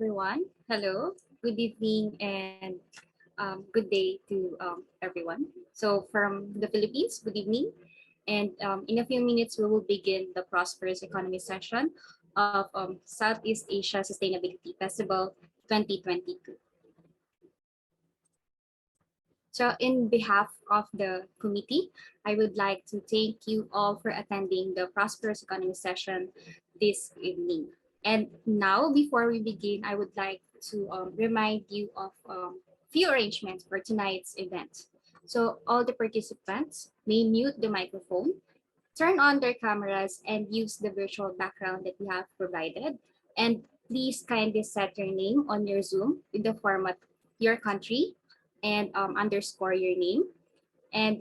everyone. Hello, good evening, and good day to everyone. So, from the Philippines, good evening. And in a few minutes, we will begin the Prosperous Economy session of Southeast Asia Sustainability Festival 2022. So, in behalf of the committee, I would like to thank you all for attending the Prosperous Economy session this evening. And now, before we begin, I would like to remind you of few arrangements for tonight's event. So all the participants may mute the microphone, turn on their cameras, and use the virtual background that we have provided. And please kindly set your name on your Zoom with the format your country and underscore your name. And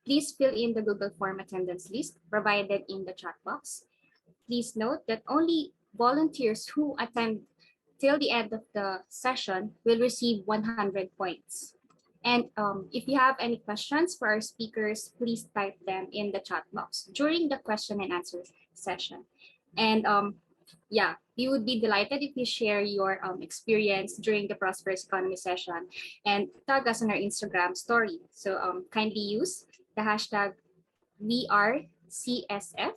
please fill in the Google Form attendance list provided in the chat box. Please note that only volunteers who attend till the end of the session will receive 100 points. And if you have any questions for our speakers, please type them in the chat box during the question and answer session. And yeah, we would be delighted if you share your experience during the Prosperous Economy session and tag us on our Instagram story. So kindly use the hashtag #WeAreCSF.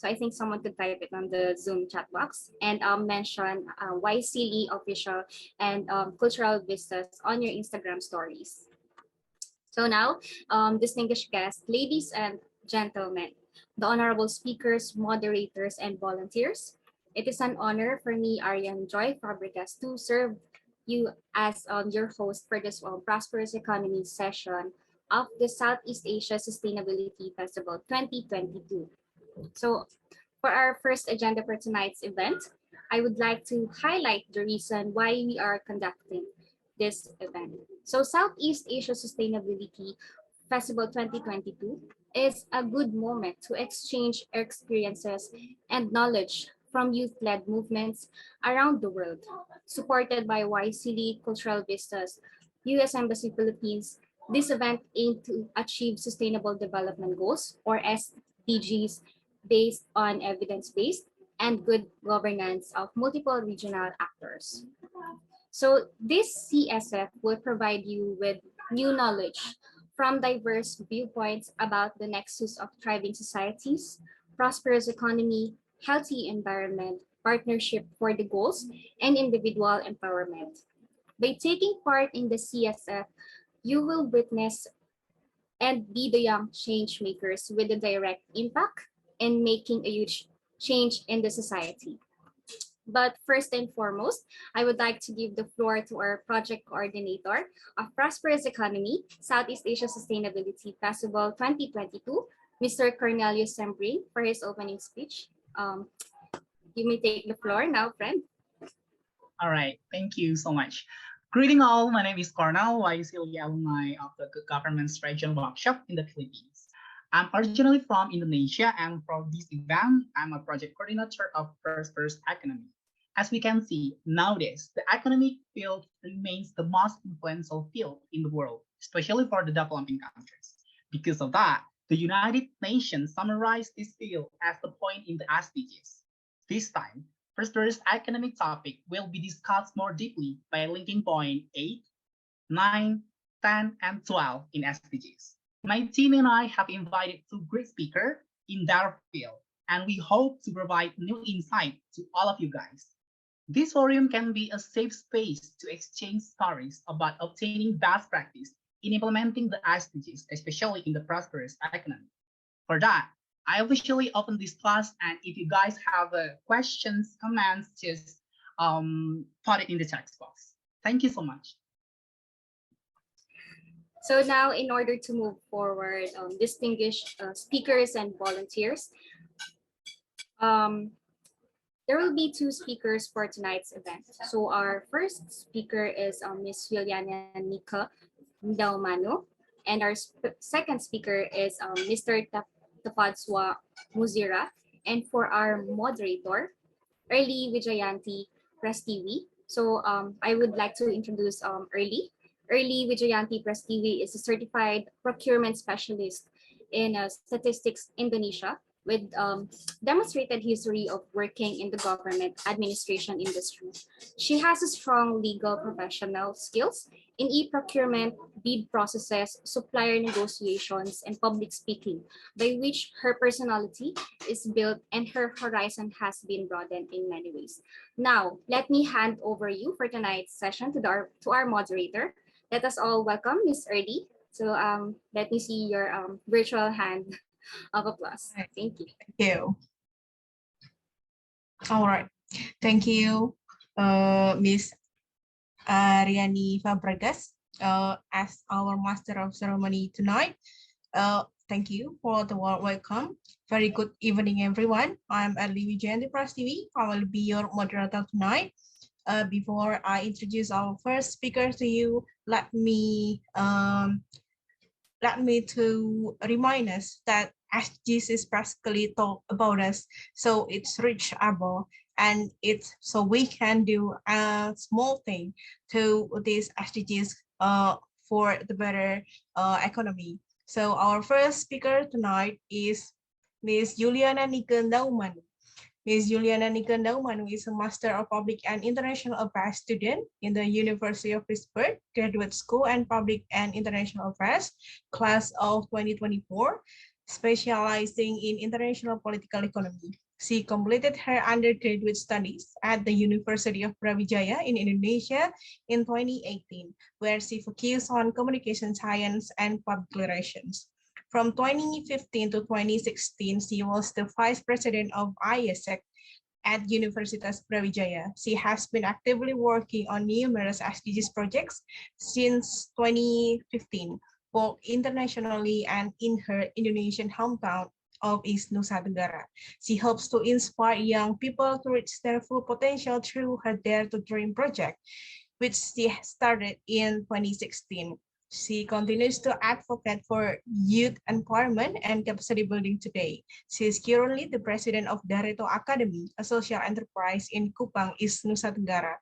So I think someone could type it on the Zoom chat box and mention YSEALI official and cultural vistas on your Instagram stories. So now, distinguished guests, ladies and gentlemen, the honorable speakers, moderators, and volunteers, it is an honor for me, Arian Joy Fabregas, to serve you as your host for this Prosperous Economy session of the Southeast Asia Sustainability Festival 2022. So for our first agenda for tonight's event, I would like to highlight the reason why we are conducting this event. So Southeast Asia Sustainability Festival 2022 is a good moment to exchange experiences and knowledge from youth-led movements around the world, supported by YSEALI Cultural Vistas, U.S. Embassy Philippines. This event aimed to achieve Sustainable Development Goals, or SDGs, based on evidence-based and good governance of multiple regional actors. So this CSF will provide you with new knowledge from diverse viewpoints about the nexus of thriving societies, prosperous economy, healthy environment, partnership for the goals, and individual empowerment. By taking part in the CSF, you will witness and be the young change makers with a direct impact in making a huge change in the society. But first and foremost, I would like to give the floor to our project coordinator of Prosperous Economy, Southeast Asia Sustainability Festival 2022, Mr. Cornelius Sembring, for his opening speech. You may take the floor now, friend. All right, thank you so much. Greeting all, my name is Cornel, YSEALI alumni of the Good Government's Region Workshop in the Philippines. I'm originally from Indonesia, and for this event, I'm a project coordinator of Prosperous Economy. As we can see, nowadays, the economic field remains the most influential field in the world, especially for the developing countries. Because of that, the United Nations summarized this field as the point in the SDGs. This time, Prosperous economic topic will be discussed more deeply by linking point 8, 9, 10, and 12 in SDGs. My team and I have invited two great speakers in their field, and we hope to provide new insight to all of you guys. This forum can be a safe space to exchange stories about obtaining best practice in implementing the SDGs, especially in the prosperous economy. For that, I officially open this class, and if you guys have questions, comments, just put it in the text box. Thank you so much. So now, in order to move forward, distinguished speakers and volunteers, there will be two speakers for tonight's event. So our first speaker is Ms. Yuliana Ndaumanu, and our second speaker is Mr. Tafadzwa Muzira, and for our moderator, Erli Wijayanti Prastiwi. So I would like to introduce Erli. Erli Wijayanti Prastiwi is a certified procurement specialist in Statistics Indonesia with demonstrated history of working in the government administration industry. She has a strong legal professional skills in e-procurement, bid processes, supplier negotiations, and public speaking, by which her personality is built and her horizon has been broadened in many ways. Now, let me hand over you for tonight's session to our moderator. Let us all welcome Miss Erli. So let me see your virtual hand of applause. Right. Thank you. Thank you. All right. Thank you, Miss Ariani Fabregas, as our Master of Ceremony tonight. Thank you for the warm welcome. Very good evening, everyone. I'm Erli Wijayanti Prastiwi. I will be your moderator tonight. Before I introduce our first speaker to you, let me to remind us that SDGs is practically talk about us, so it's reachable, and it's so we can do a small thing to these SDGs for the better economy. So our first speaker tonight is Ms. Yuliana Ndaumanu. Ms. Yuliana Ndaumanu is a Master of Public and International Affairs student in the University of Pittsburgh Graduate School and Public and International Affairs, class of 2024, specializing in international political economy. She completed her undergraduate studies at the University of Brawijaya in Indonesia in 2018, where she focused on communication science and public relations. From 2015 to 2016, she was the Vice President of YSEALI at Universitas Brawijaya. She has been actively working on numerous SDGs projects since 2015, both internationally and in her Indonesian hometown of East Nusa Tenggara. She hopes to inspire young people to reach their full potential through her Dare to Dream project, which she started in 2016. She continues to advocate for youth empowerment and capacity building today. She is currently the president of Moderator Academy, a social enterprise in Kupang, East Nusa Tenggara,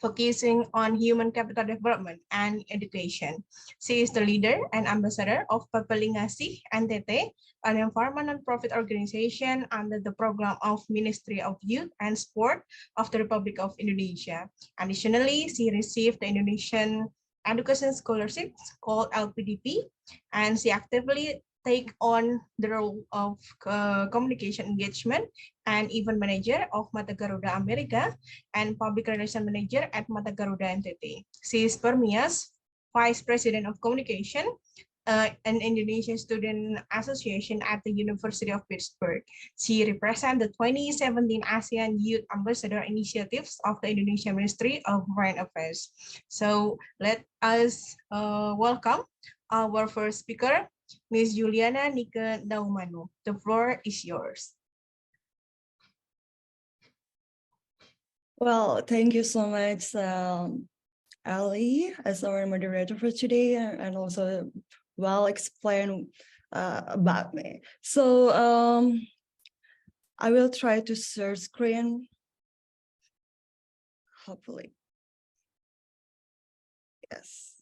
focusing on human capital development and education. She is the leader and ambassador of Papelingasih NTT, an environment non-profit organization under the program of Ministry of Youth and Sport of the Republic of Indonesia. Additionally, she received the Indonesian Education Scholarship called LPDP, and she actively take on the role of communication engagement and event manager of Mata Garuda America and public relation manager at Mata Garuda NTT. She is Permias Vice President of Communication, an Indonesian Student Association at the University of Pittsburgh. She represents the 2017 ASEAN Youth Ambassador Initiatives of the Indonesian Ministry of Foreign Affairs. So let us welcome our first speaker, Ms. Yuliana Ndaumanu. The floor is yours. Well, thank you so much, Ali, as our moderator for today, and also well explained about me. So I will try to share screen, hopefully. Yes.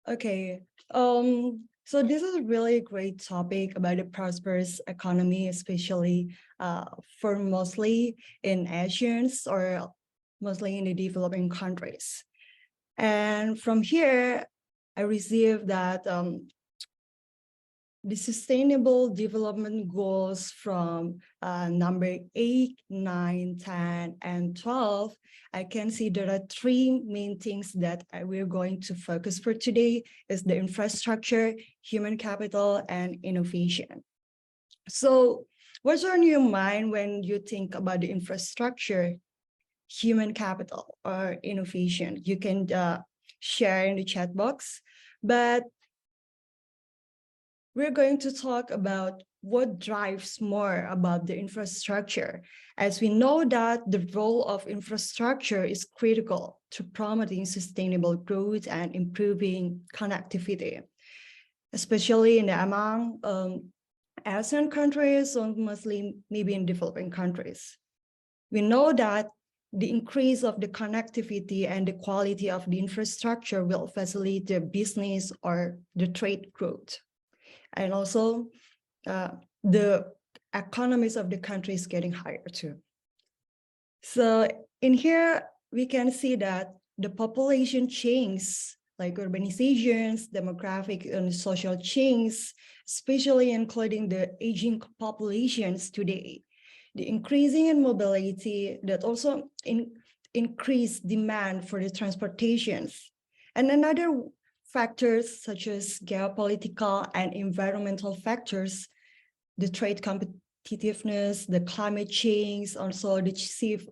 Okay. So this is a really great topic about the prosperous economy, especially for mostly in Asians or mostly in the developing countries. And from here, I received that the Sustainable Development Goals from number 8, 9, 10, and 12, I can see there are three main things that we're going to focus for today is the infrastructure, human capital, and innovation. So what's on your mind when you think about the infrastructure, human capital, or innovation? You can share in the chat box, but we're going to talk about what drives more about the infrastructure, as we know that the role of infrastructure is critical to promoting sustainable growth and improving connectivity, especially in the among ASEAN countries or mostly maybe in developing countries. We know that the increase of the connectivity and the quality of the infrastructure will facilitate the business or the trade growth. And also the economies of the country is getting higher too. So in here, we can see that the population change, like urbanizations, demographic and social change, especially including the aging populations today, the increasing in mobility that also increase demand for the transportations. And another factors such as geopolitical and environmental factors, the trade competitiveness, the climate change, also the shift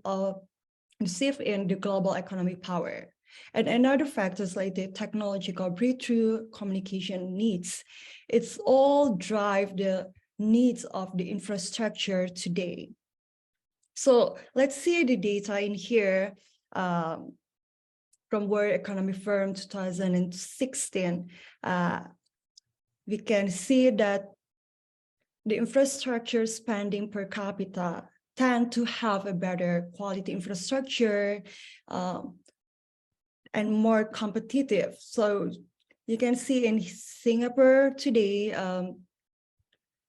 in the global economic power. And another factors like the technological breakthrough, communication needs, it's all drive the needs of the infrastructure today. So let's see the data in here from World Economic Forum 2016. We can see that the infrastructure spending per capita tend to have a better quality infrastructure and more competitive. So you can see in Singapore today,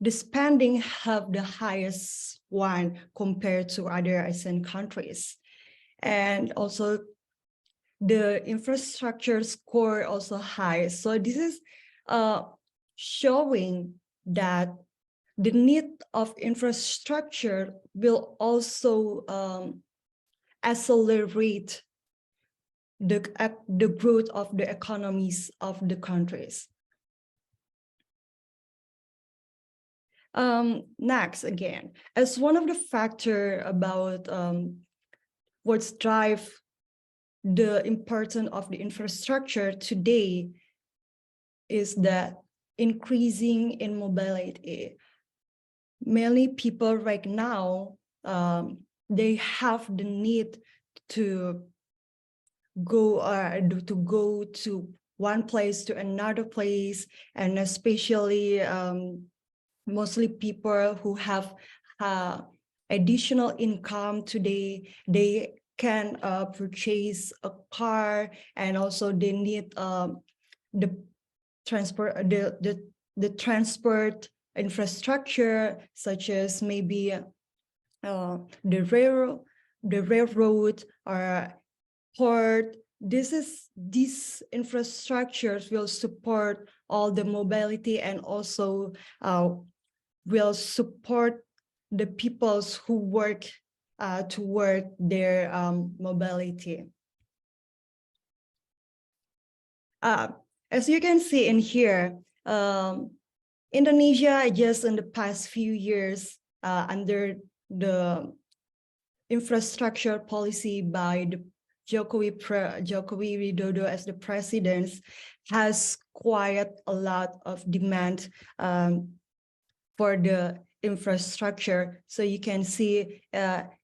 the spending have the highest one compared to other ASEAN countries. And also the infrastructure score also high. So this is showing that the need of infrastructure will also accelerate the growth of the economies of the countries. Next, again, as one of the factors about what's drive the importance of the infrastructure today is that increasing in mobility. Many people right now, they have the need to go to one place to another place, and especially mostly people who have additional income today, they can purchase a car, and also they need the transport infrastructure, such as maybe the railroad or port. These infrastructures will support all the mobility, and also will support the peoples who work toward their mobility. As you can see in here, Indonesia just in the past few years under the infrastructure policy by the Jokowi Widodo as the president has quite a lot of demand for the infrastructure. So you can see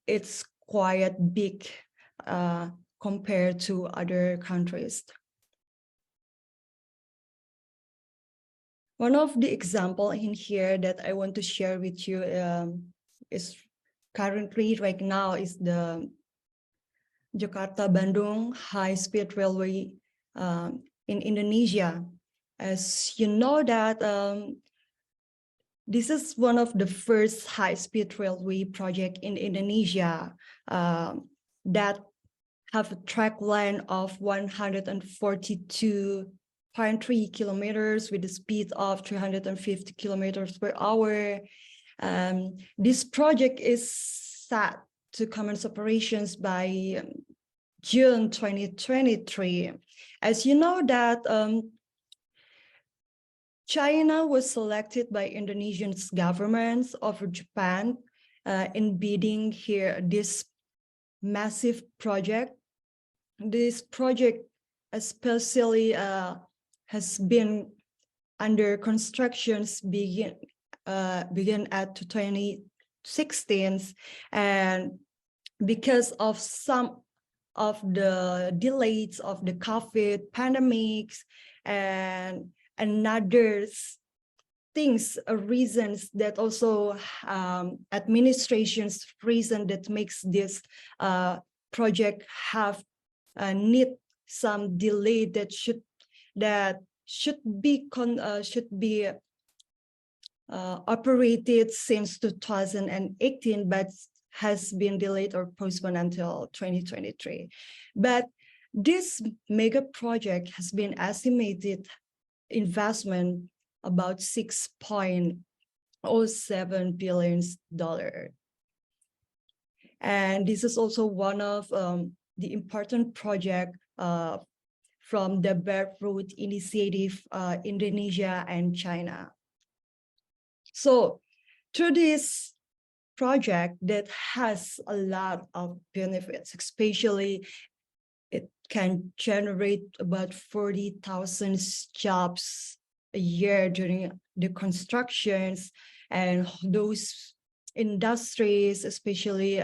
it's quite big compared to other countries. One of the example in here that I want to share with you is currently right now is the Jakarta-Bandung high-speed railway in Indonesia. As you know that this is one of the first high-speed railway project in Indonesia that have a track length of 142.3 kilometers with a speed of 350 kilometers per hour. This project is set to commence operations by June 2023. As you know that China was selected by Indonesian governments over Japan in bidding here this massive project. This project especially has been under constructions begin at 2016, and because of some of the delays of the COVID pandemics and other things, reasons that also administration's reason that makes this project have need some delay that should be operated since 2018, but has been delayed or postponed until 2023. But this mega project has been estimated investment about $6.07 billion. And this is also one of the important project from the Belt Road Initiative, Indonesia and China. So through this project that has a lot of benefits, especially it can generate about 40,000 jobs a year during the constructions, and those industries, especially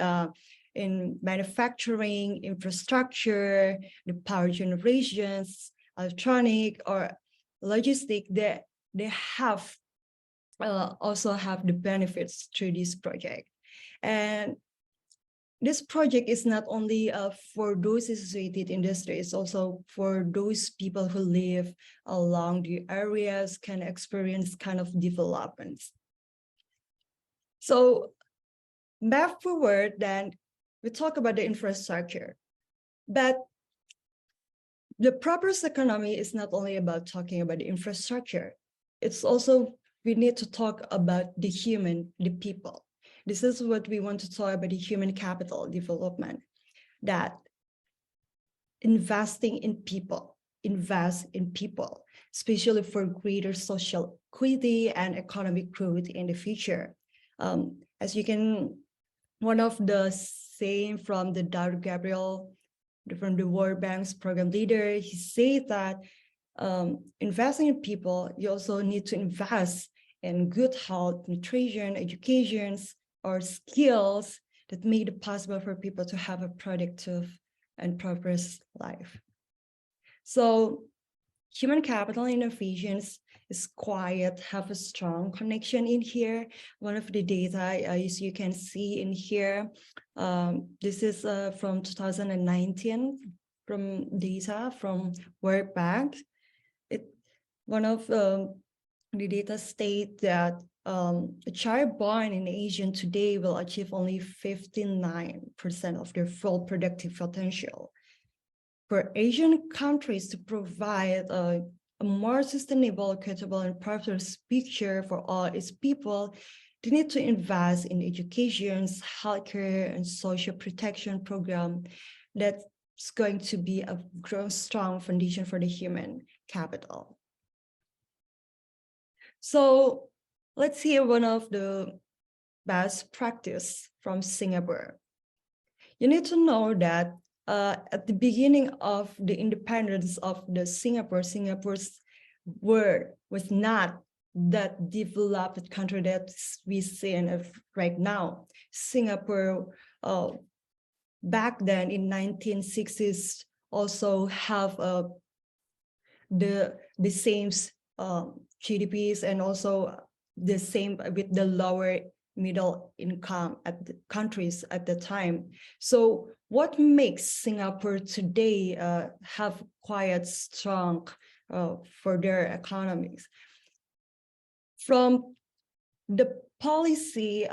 in manufacturing, infrastructure, the power generations, electronic or logistic, that they have also have the benefits through this project. And this project is not only for those associated industries, also for those people who live along the areas can experience kind of developments. So back forward, then we talk about the infrastructure, but the prosperous economy is not only about talking about the infrastructure. It's also, we need to talk about the human, the people. This is what we want to talk about, the human capital development, that investing in people, invest in people, especially for greater social equity and economic growth in the future. As you can, one of the saying from the Dr. Gabriel, from the World Bank's program leader, he said that investing in people, you also need to invest in good health, nutrition, education, or skills that made it possible for people to have a productive and prosperous life. So human capital innovations is quiet, have a strong connection in here. One of the data, as you can see in here, this is from 2019, from data from World Bank. One of the data state that a child born in Asia today will achieve only 59% of their full productive potential. For Asian countries to provide a more sustainable, equitable, and prosperous future for all its people, they need to invest in education, healthcare, and social protection program that's going to be a strong foundation for the human capital. So let's hear one of the best practice from Singapore. You need to know that at the beginning of the independence of the Singapore's world was not that developed country that we see right now. Singapore back then in 1960s also have the same GDPs and also the same with the lower middle income at the countries at the time. So what makes Singapore today have quite strong for their economies? From the policy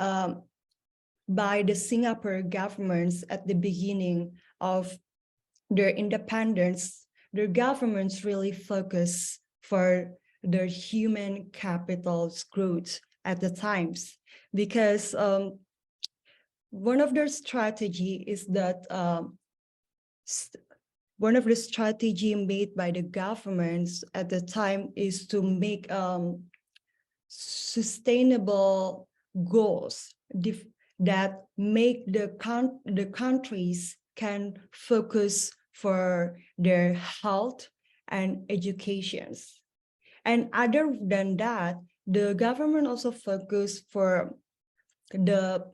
by the Singapore governments at the beginning of their independence, their governments really focus for their human capital's growth at the times, because one of their strategy is that one of the strategy made by the governments at the time is to make sustainable goals that make the countries can focus for their health and educations. And other than that, the government also focused for the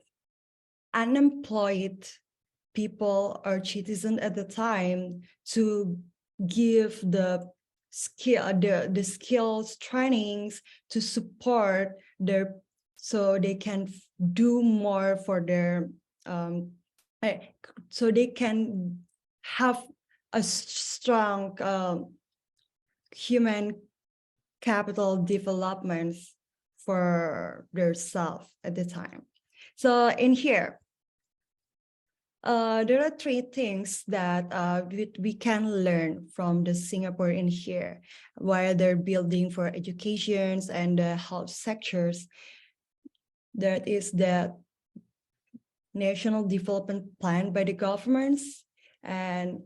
unemployed people or citizens at the time to give the skills trainings to support their, so they can do more for their so they can have a strong human capital development for themselves at the time. So in here, there are three things that we can learn from the Singapore in here while they're building for educations and the health sectors. That is the national development plan by the governments, and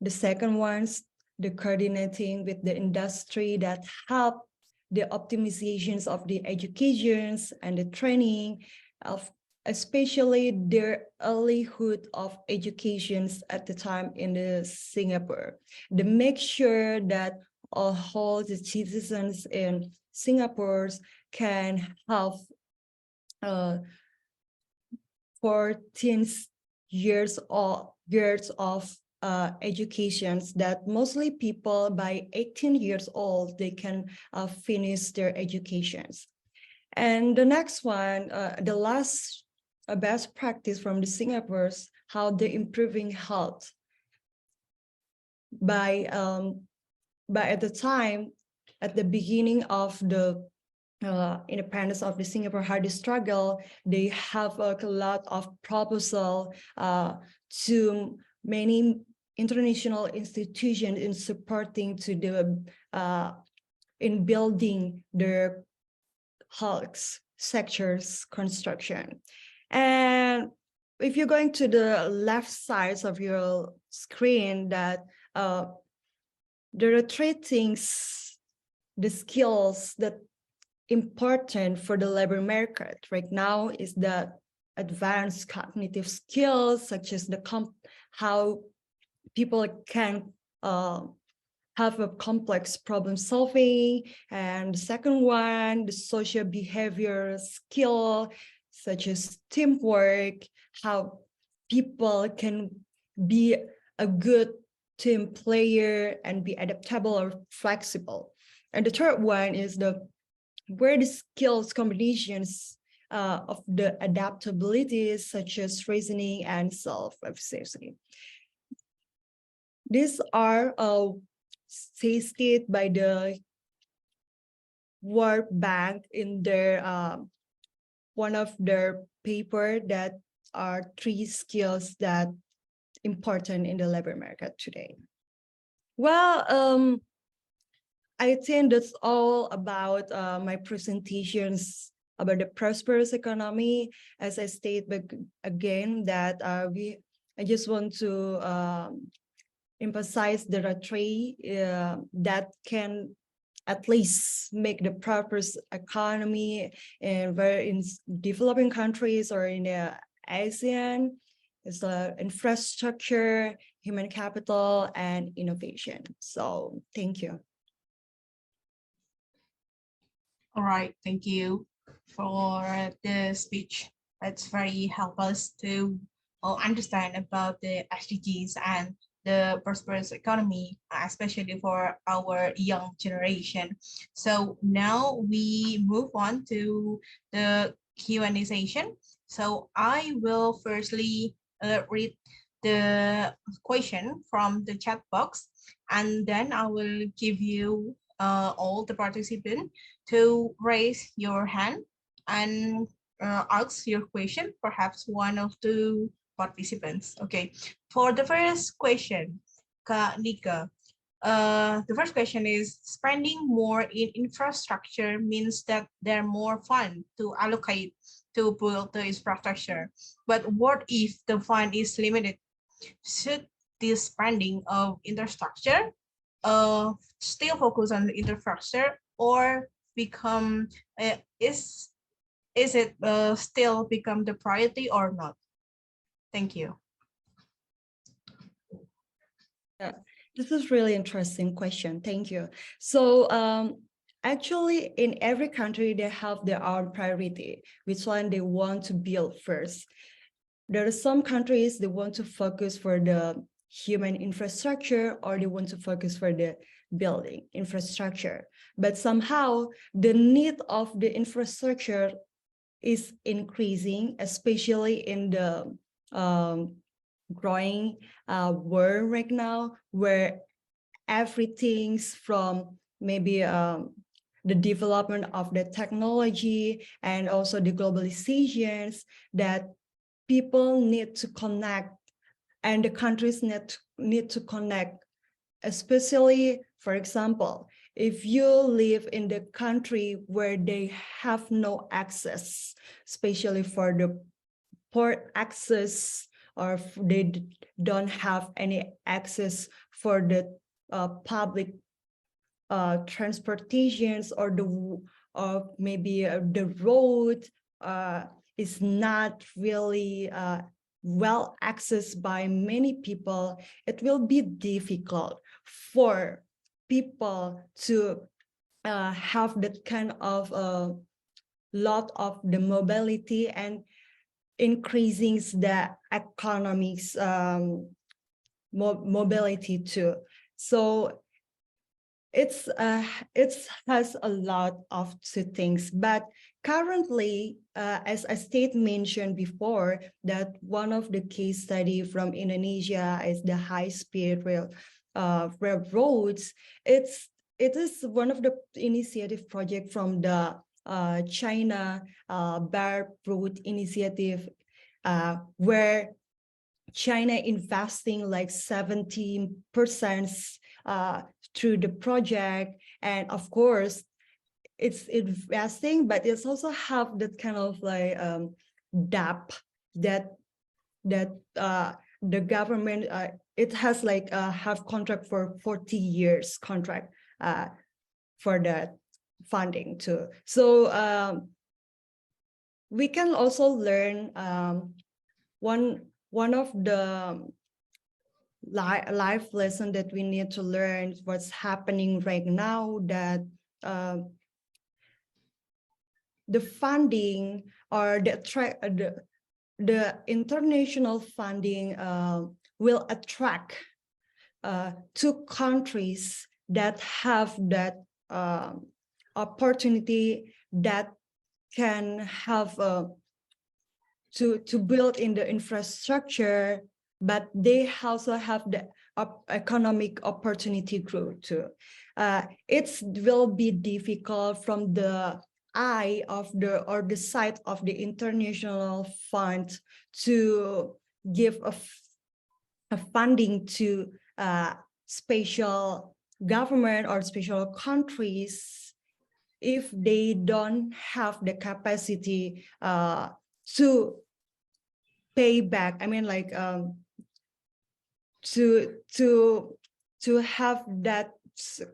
the second one's the coordinating with the industry that help the optimizations of the educations and the training of especially their earlyhood of educations at the time in the Singapore. They make sure that all the citizens in Singapore can have 14 years of educations, that mostly people by 18 years old, they can finish their educations. And the next one, the last best practice from the Singapore's, how they're improving health by at the time, at the beginning of the independence of the Singapore hard struggle, they have a lot of proposal to many international institutions in supporting to the in building their health sectors construction. And if you're going to the left side of your screen, that there are three things, the skills that important for the labor market right now is the advanced cognitive skills, such as the how people can have a complex problem solving. And the second one, the social behavior skill, such as teamwork, how people can be a good team player and be adaptable or flexible. And the third one is where the skills combinations of the adaptabilities, such as reasoning and self-efficacy. These are stated by the World Bank in their one of their paper, that are three skills that important in the labor market today. Well, I think that's all about my presentations about the prosperous economy. As I stated again, that I just want to emphasize there are three that can at least make the prosperous economy in developing countries or in the ASEAN. It's the infrastructure, human capital, and innovation. So thank you. All right, thank you for the speech. That's very help us to understand about the SDGs and the prosperous economy, especially for our young generation. So now we move on to the Q&A session. So I will firstly read the question from the chat box, and then I will give you all the participants to raise your hand and ask your question, perhaps one of the participants. Okay, for the first question, Kak Nika, the first question is, spending more in infrastructure means that there are more funds to allocate to build the infrastructure. But what if the fund is limited? Should this spending of infrastructure still focus on the infrastructure, or become is it still become the priority or not? Thank you. Yeah, this is really interesting question. Thank you. So actually, in every country, they have their own priority, which one they want to build first. There are some countries they want to focus for the human infrastructure, or they want to focus for the building infrastructure. But somehow the need of the infrastructure is increasing, especially in the growing world right now, where everything's from maybe the development of the technology and also the globalizations, that people need to connect and the countries need to connect, especially, for example, if you live in the country where they have no access, especially for the port access, or they don't have any access for the public transportations, or maybe the road is not really well accessed by many people, it will be difficult for people to have that kind of lot of the mobility and increasing the economics mobility too. So it has a lot of two things, but currently, as a state mentioned before, that one of the case study from Indonesia is the high-speed railroads. It is one of the initiative project from the China Belt Road Initiative, where China investing like 17% through the project. And of course, it's investing, but it's also have that kind of like debt that the government, it has like have contract for 40 years contract for that funding too. So we can also learn one of the life lesson that we need to learn what's happening right now, that the funding or the international funding will attract to countries that have that opportunity, that can have to build in the infrastructure, but they also have the economic opportunity growth too. It will be difficult from the eye of the side of the international fund to give a funding to special government or special countries if they don't have the capacity to pay back. I mean, like to have that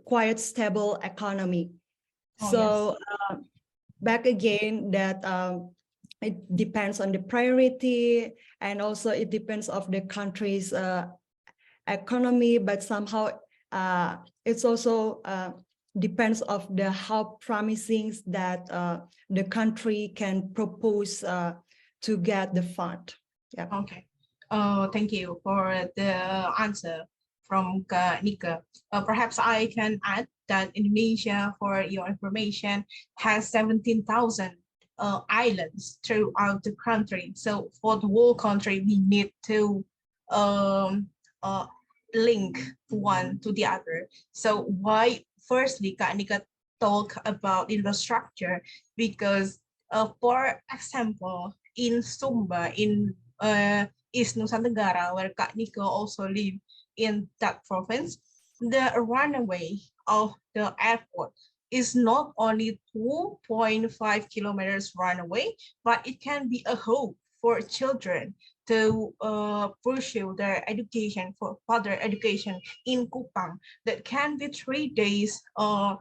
quite stable economy. So back again, that it depends on the priority, and also it depends of the country's economy, but somehow it's also depends of the how promising that the country can propose to get the fund. Yeah. Okay. Thank you for the answer from Nika. Perhaps I can add that Indonesia, for your information, has 17,000 islands throughout the country. So for the whole country, we need to link one to the other. So why, firstly, Kak Nika talk about infrastructure, because for example, in Sumba, in East Nusa Tenggara, where Kak Nika also live in that province, the runway of the airport is not only 2.5 kilometers runway, but it can be a hope for children to pursue their education, for further education in Kupang. That can be 3 days of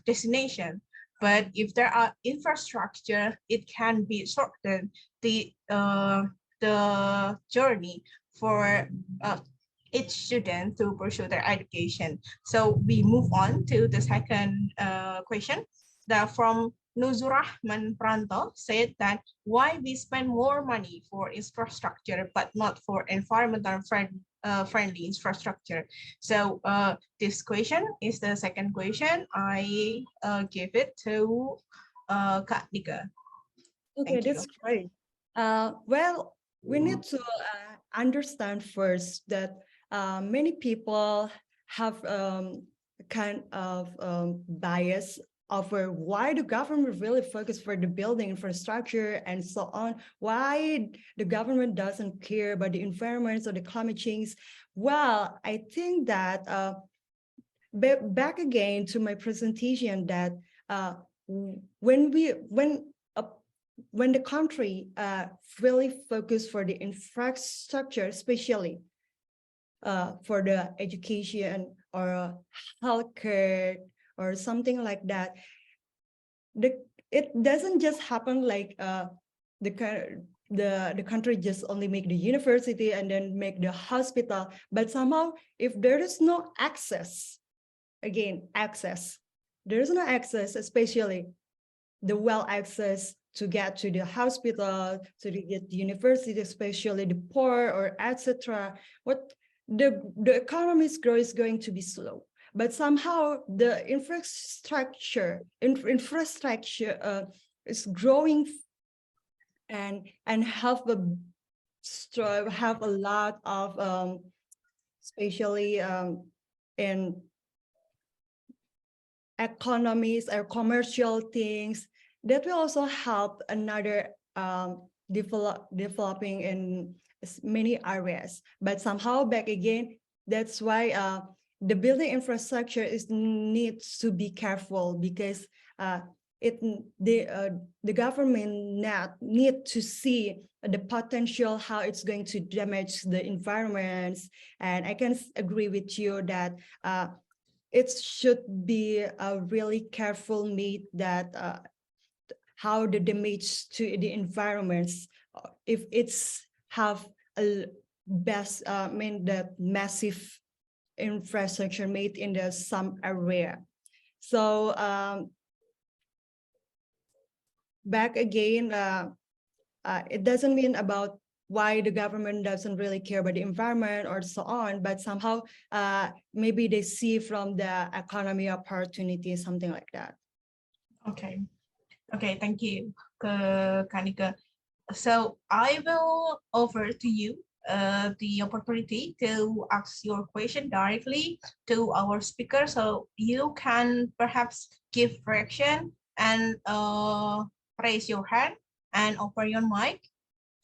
destination. But if there are infrastructure, it can be shortened the journey for each student to pursue their education. So we move on to the second question. That from Nuzurahman Pranto said that why we spend more money for infrastructure but not for environmental friendly infrastructure. So this question is the second question. I give it to Kak Nika. Okay, that's great. Well, we need to understand first that many people have kind of bias over why the government really focus for the building infrastructure and so on, why the government doesn't care about the environment or the climate change. Well, I think that back again to my presentation that when the country really focus for the infrastructure, especially for the education or healthcare or something like that, it doesn't just happen like the country just only make the university and then make the hospital, but somehow if there is no access, again, access, there is no access, especially the well access to get to the hospital, to get the university, especially the poor or etc. What the economy's growth is going to be slow, but somehow the infrastructure is growing and have a lot of especially in economies or commercial things that will also help another developing in many areas. But somehow back again, that's why the building infrastructure needs to be careful, because the government need to see the potential how it's going to damage the environments. And I can agree with you that it should be a really careful made that how the damage to the environments, if it's have a best that massive infrastructure made in the some area. So back again, it doesn't mean about why the government doesn't really care about the environment or so on, but somehow maybe they see from the economy opportunity, something like that. Okay. Okay, thank you, Kanika. So I will offer to you the opportunity to ask your question directly to our speaker. So you can perhaps give reaction and raise your hand and open your mic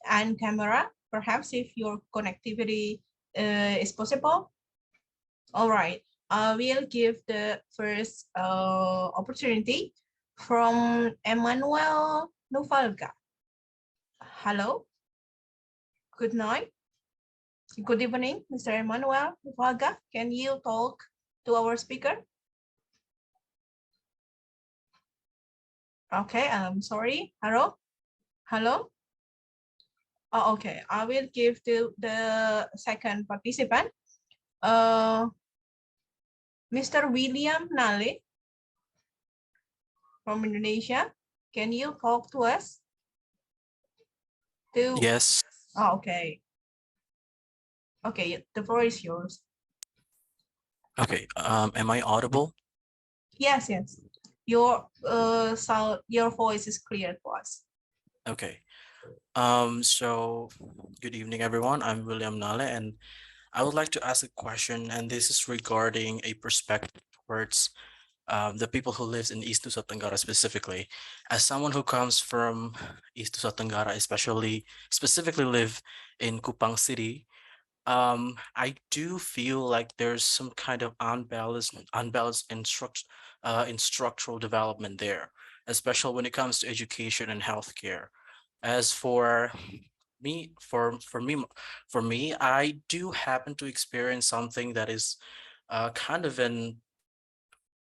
and camera, perhaps if your connectivity is possible. All right, I will give the first opportunity from Emmanuel Novalga. Hello, good night. Good evening, Mr. Emmanuel Novalga. Can you talk to our speaker? Okay, I'm sorry. Hello? Hello? Oh, okay, I will give to the second participant. Mr. William Nale from Indonesia. Can you talk to us? Yes. Oh, okay. Okay, the floor is yours. Okay. Am I audible? Yes, yes. Your sound, your voice is clear to us. Okay. So good evening, everyone. I'm William Nale, and I would like to ask a question, and this is regarding a perspective towards the people who lives in East Nusa Tenggara specifically. As someone who comes from East Nusa Tenggara, specifically live in Kupang City, I do feel like there's some kind of unbalanced in structural development there, especially when it comes to education and healthcare. As for me, for me, I do happen to experience something that is kind of an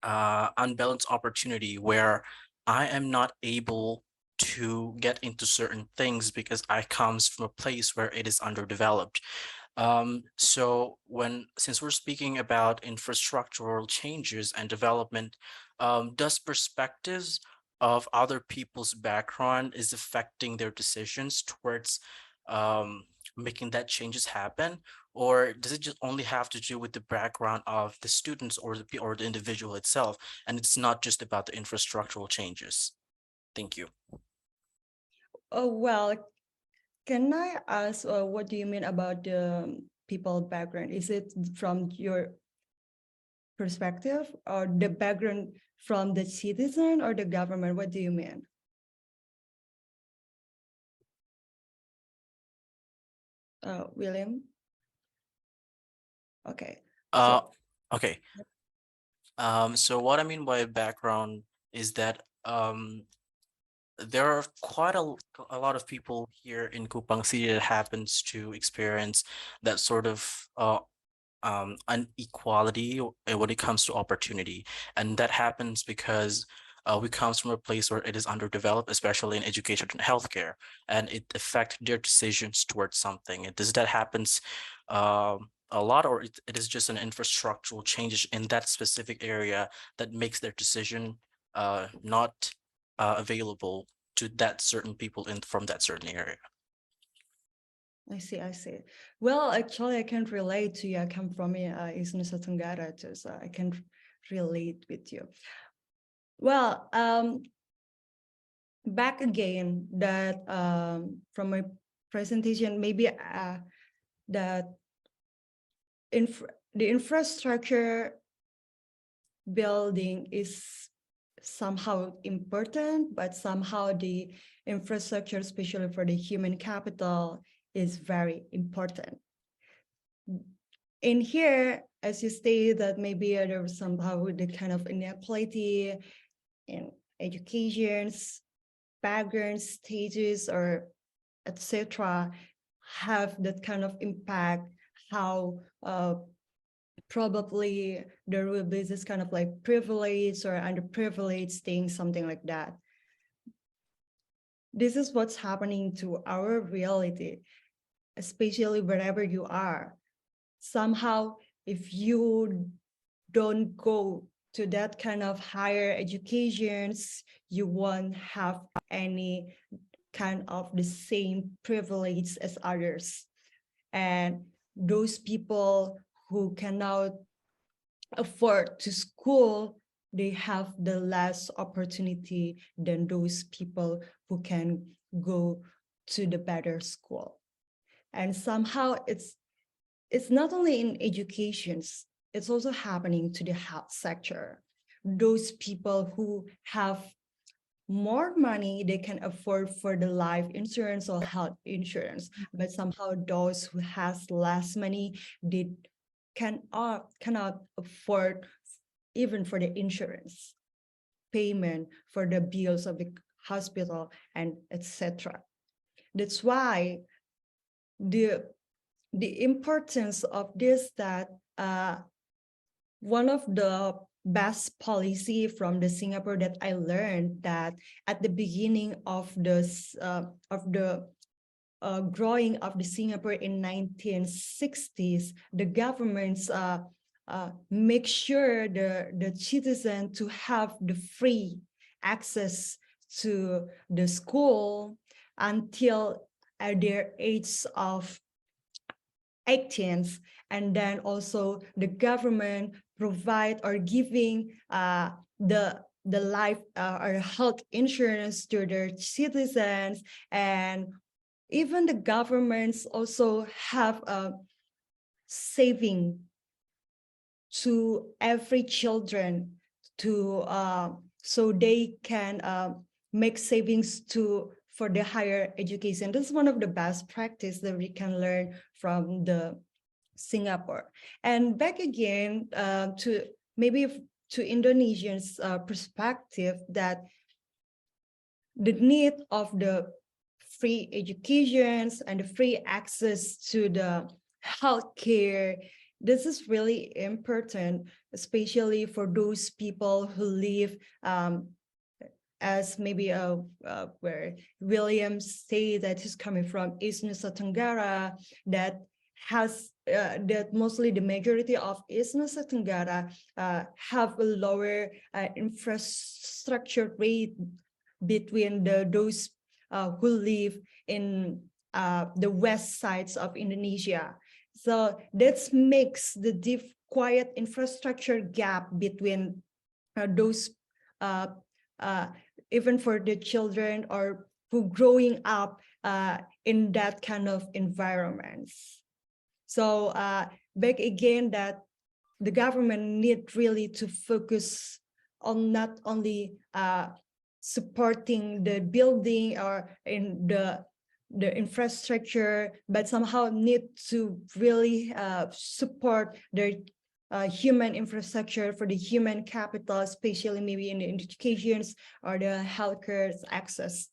unbalanced opportunity where I am not able to get into certain things because I comes from a place where it is underdeveloped. So since we're speaking about infrastructural changes and development, does perspectives of other people's background is affecting their decisions towards making that changes happen? Or does it just only have to do with the background of the students or the individual itself, and it's not just about the infrastructural changes? Thank you. Oh, well, Can I ask, what do you mean about the people background? Is it from your perspective or the background from the citizen or the government? What do you mean? William? Okay. Okay. So what I mean by background is that there are quite a lot of people here in Kupang City that happens to experience that sort of inequality when it comes to opportunity, and that happens because we comes from a place where it is underdeveloped, especially in education and healthcare, and it affects their decisions towards something. And does that happens a lot, or it is just an infrastructural changes in that specific area that makes their decision not available to that certain people from that certain area? I see, I see. Well, actually, I can relate to you. I come from East Nusa Tenggara too, so I can relate with you. Well, back again, that from my presentation, maybe that the infrastructure building is somehow important, but somehow the infrastructure, especially for the human capital, is very important. In here, as you stated, that maybe there was somehow the kind of inequality in educations, background stages, or etc., have that kind of impact, how probably there will be this kind of like privileged or underprivileged thing, something like that. This is what's happening to our reality, especially wherever you are. Somehow, if you don't go to that kind of higher educations, you won't have any kind of the same privilege as others. And those people who cannot afford to school, they have the less opportunity than those people who can go to the better school. And somehow it's not only in educations, it's also happening to the health sector. Those people who have more money, they can afford for the life insurance or health insurance, but somehow those who has less money, they cannot afford even for the insurance payment for the bills of the hospital and etc. That's why the importance of this, that one of the best policy from the Singapore that I learned, that at the beginning of this growing of the Singapore in 1960s, the governments make sure the citizen to have the free access to the school until at their age of 18th, and then also the government provide or giving the life or health insurance to their citizens, and even the governments also have a saving to every children to so they can make savings for the higher education. This is one of the best practice that we can learn from the Singapore. And back again to maybe to Indonesians' perspective, that the need of the free educations and the free access to the healthcare, this is really important, especially for those people who live as maybe where William say that he's coming from East Nusa Tenggara, that has that mostly the majority of East Nusa Tenggara have a lower infrastructure rate between those who live in the west sides of Indonesia. So that makes the quiet infrastructure gap between those even for the children or who growing up in that kind of environments. So back again, that the government need really to focus on not only supporting the building or in the infrastructure, but somehow need to really support their human infrastructure for the human capital, especially maybe in the educations or the healthcare access.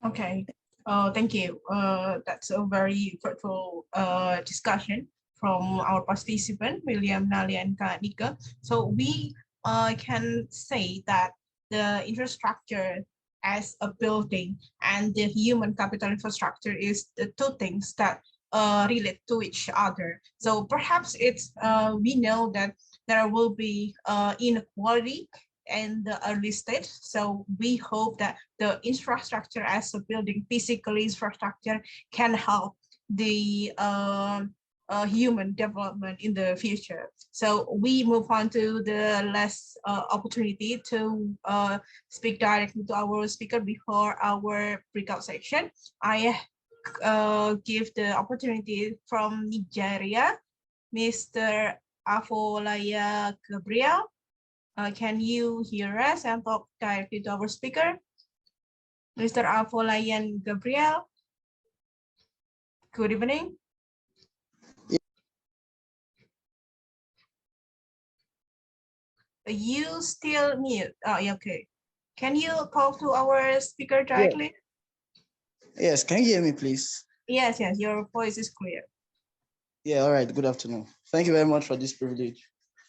Okay, thank you. That's a very fruitful discussion from our participant, William, Nali, and Kak Nika. So we can say that the infrastructure as a building and the human capital infrastructure is the two things that relate to each other. So perhaps it's we know that there will be inequality in the early stage. So we hope that the infrastructure as a building, physical infrastructure, can help the human development in the future. So we move on to the last opportunity to speak directly to our speaker before our breakout section. I give the opportunity from Nigeria, Mr. Afolaya Gabriel. Can you hear us and talk directly to our speaker? Mr. Afolayan Gabriel. Good evening. You still mute. Oh, yeah, okay. Can you talk to our speaker directly? Yes, can you hear me, please? Yes, your voice is clear. Yeah, all right. Good afternoon. Thank you very much for this privilege.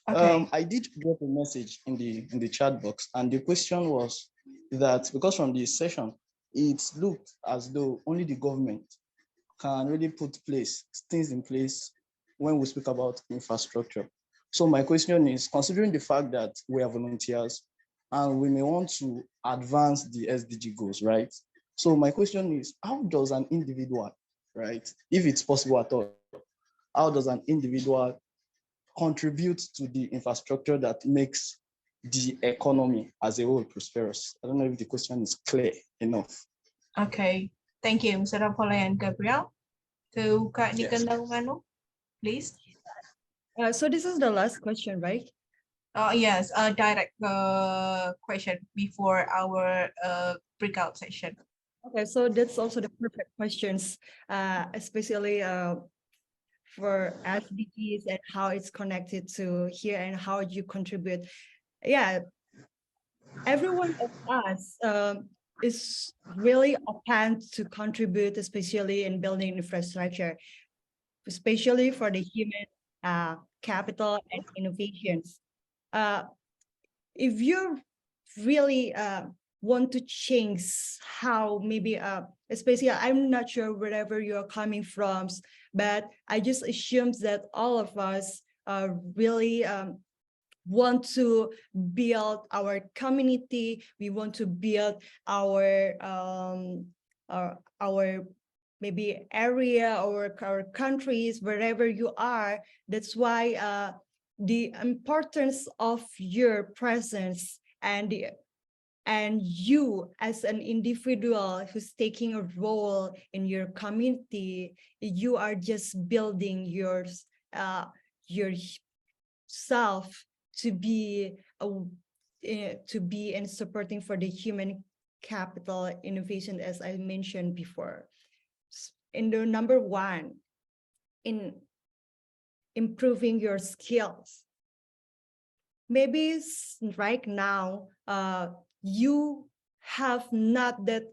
Okay. I did drop a message in the chat box, and the question was that because from the session, it looked as though only the government can really put things in place when we speak about infrastructure. So my question is, considering the fact that we are volunteers and we may want to advance the SDG goals, right? So my question is, how does an individual, right, if it's possible at all, how does an individual contribute to the infrastructure that makes the economy as a whole prosperous? I don't know if the question is clear enough. Okay, thank you, Mr. Afolayan Gabriel. To Kak Nika Ndaumanu, please. So this is the last question, right? Yes, a direct question before our breakout session. Okay, so that's also the perfect questions, especially for SDGs and how it's connected to here and how you contribute. Yeah, everyone of us is really open to contribute, especially in building infrastructure, especially for the human capital and innovations. If you really want to change how maybe, especially I'm not sure wherever you're coming from, but I just assume that all of us really want to build our community. We want to build our maybe area or our countries, wherever you are. That's why the importance of your presence and you as an individual who's taking a role in your community, you are just building yourself to be and supporting for the human capital innovation, as I mentioned before. In the number one, in improving your skills. Maybe right now, you have not that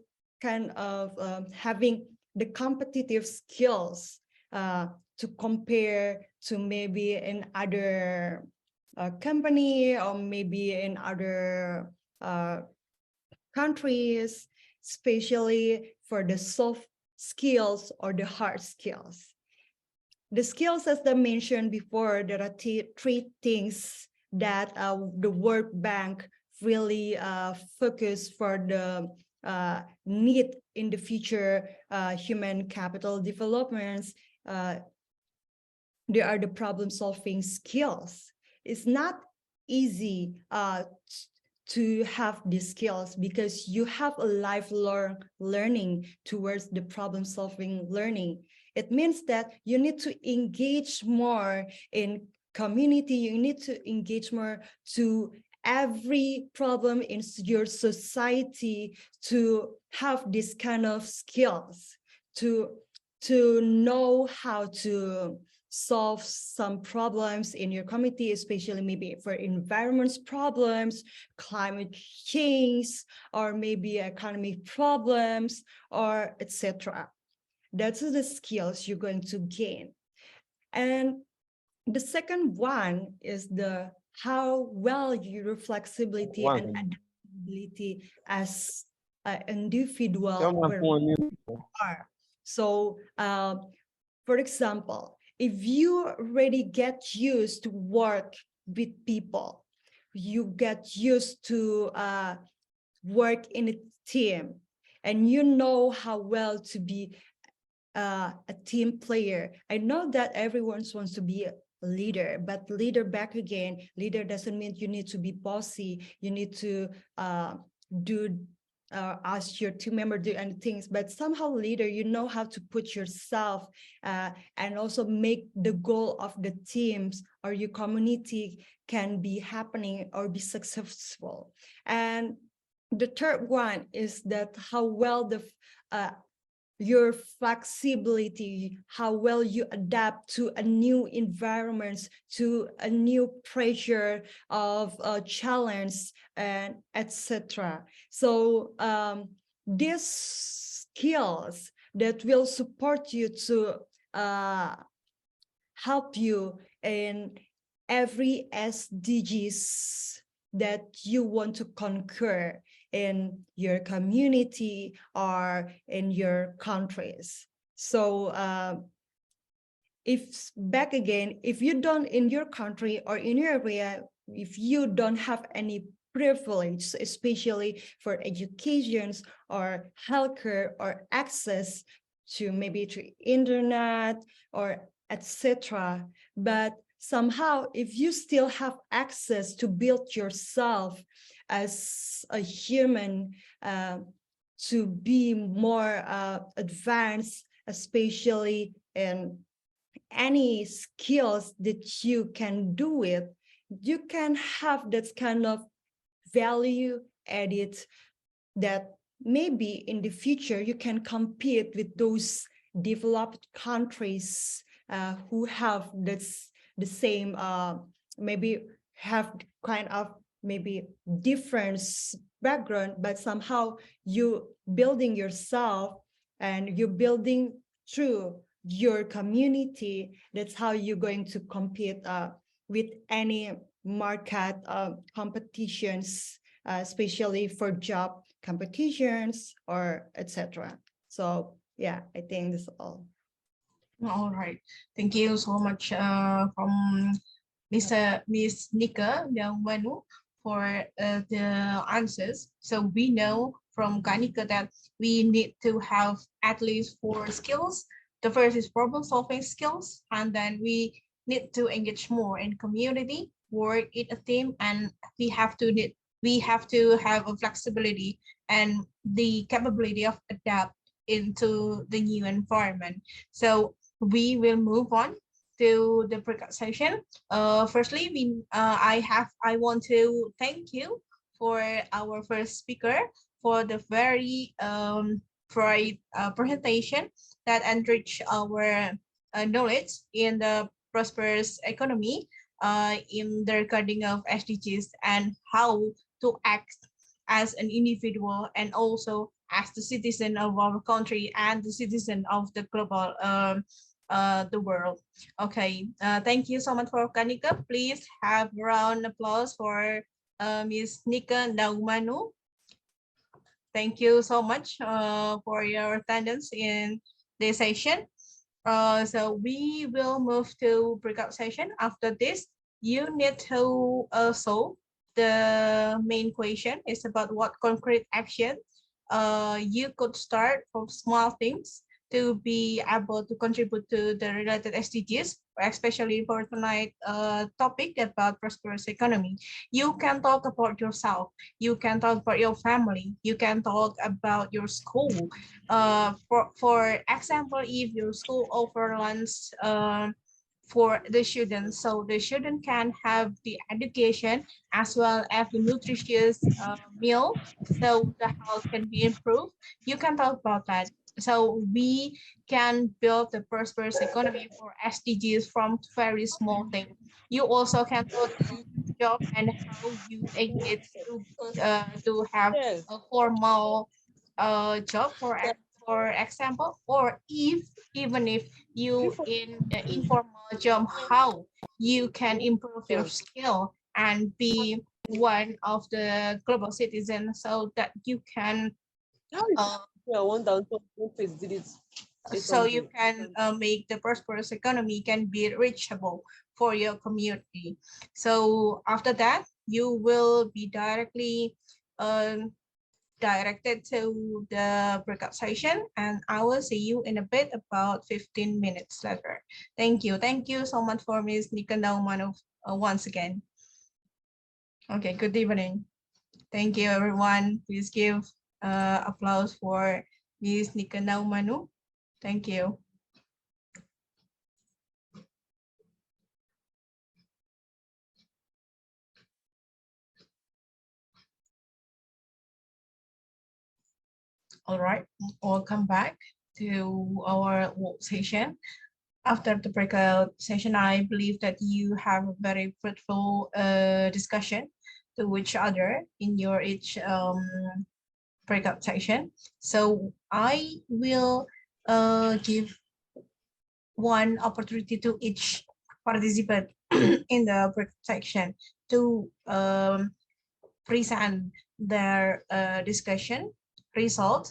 kind of having the competitive skills to compare to maybe in other company or maybe in other countries, especially for the soft skills or the hard skills. The skills, as I mentioned before, there are three things that the World Bank really focus for the need in the future human capital developments. They are the problem-solving skills. It's not easy to have these skills, because you have a lifelong learning towards the problem solving learning. It means that you need to engage more in community, you need to engage more to every problem in your society to have this kind of skills, to know how to solve some problems in your community, especially maybe for environment problems, climate change, or maybe economic problems, or etc. That's the skills you're going to gain. And the second one is the how well your flexibility and adaptability as an individual are. So, for example, if you already get used to work with people, you get used to work in a team, and you know how well to be a team player. I know that everyone wants to be a leader, but leader back again, leader doesn't mean you need to be bossy. You need to ask your team member do any things, but somehow leader, you know how to put yourself and also make the goal of the teams or your community can be happening or be successful. And the third one is that how well your flexibility, how well you adapt to a new environment, to a new pressure of a challenge, and etc. So these skills that will support you to help you in every SDGs that you want to conquer in your community or in your countries. So if back again, if you don't in your country or in your area, if you don't have any privilege, especially for educations or healthcare or access to maybe to internet or etc. But somehow, if you still have access to build yourself as a human, to be more advanced, especially in any skills that you can do it, you can have that kind of value added that maybe in the future you can compete with those developed countries who have this the same maybe have kind of maybe different background, but somehow you building yourself and you're building through your community. That's how you're going to compete with any market competitions, especially for job competitions or etc. So yeah, I think that's all. All right. Thank you so much from Miss Nika Ndaumanu for the answers. So we know from Kanika that we need to have at least 4 skills. The first is problem solving skills, and then we need to engage more in community, work in a team, and we have to have a flexibility and the capability of adapt into the new environment. So we will move on to the breakout session. Firstly, I want to thank you for our first speaker for the very bright presentation that enriched our knowledge in the prosperous economy in the regarding of SDGs and how to act as an individual and also as the citizen of our country and the citizen of the global the world. Okay, thank you so much for Kanika. Please have a round of applause for Ms. Nika Ndaumanu. Thank you so much for your attendance in this session. So we will move to breakout session. After this, you need to solve the main question. It's about what concrete action you could start from small things to be able to contribute to the related SDGs especially for tonight topic about prosperous economy. You can talk about yourself, you can talk about your family, you can talk about your school. For example, if your school offer lunch for the students, so the student can have the education as well as the nutritious meal, so the health can be improved. You can talk about that. So we can build the prosperous economy for SDGs from very small things. You also can talk about job and how you engage to have Yes. a formal job for example, or if even if you in informal job, how you can improve your skill and be one of the global citizens so that you can How is uh, I want down one face did it say so you something? can make the prosperous economy can be reachable for your community. So after that, you will be directly um, directed to the breakout session, and I will see you in a bit about 15 minutes later. Thank you. Thank you so much for Ms. Ndaumanu once again. Okay, good evening. Thank you, everyone. Please give applause for Ms. Ndaumanu. Thank you. All right, welcome back to our work session. After the breakout session, I believe that you have a very fruitful discussion to each other in your each breakout session. So I will give one opportunity to each participant in the breakout section to present their discussion result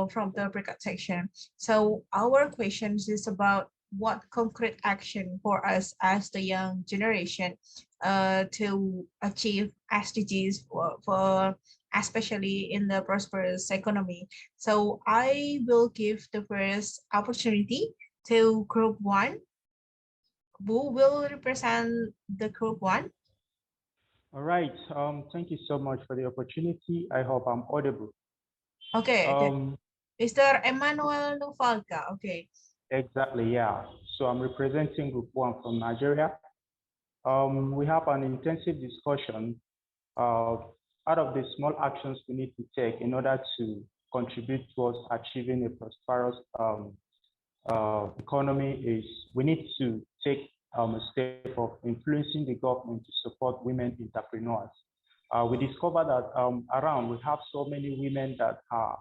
from the breakout section. So our questions is about what concrete action for us as the young generation to achieve SDGs for especially in the prosperous economy. So I will give the first opportunity to group one. Who will represent the group one? All right. Thank you so much for the opportunity. I hope I'm audible. Okay, Mr. Emmanuel Nufalka. Okay. Exactly, yeah. So I'm representing Group 1 from Nigeria. We have an intensive discussion out of the small actions we need to take in order to contribute towards achieving a prosperous economy is we need to take a step of influencing the government to support women entrepreneurs. We discovered that around we have so many women that are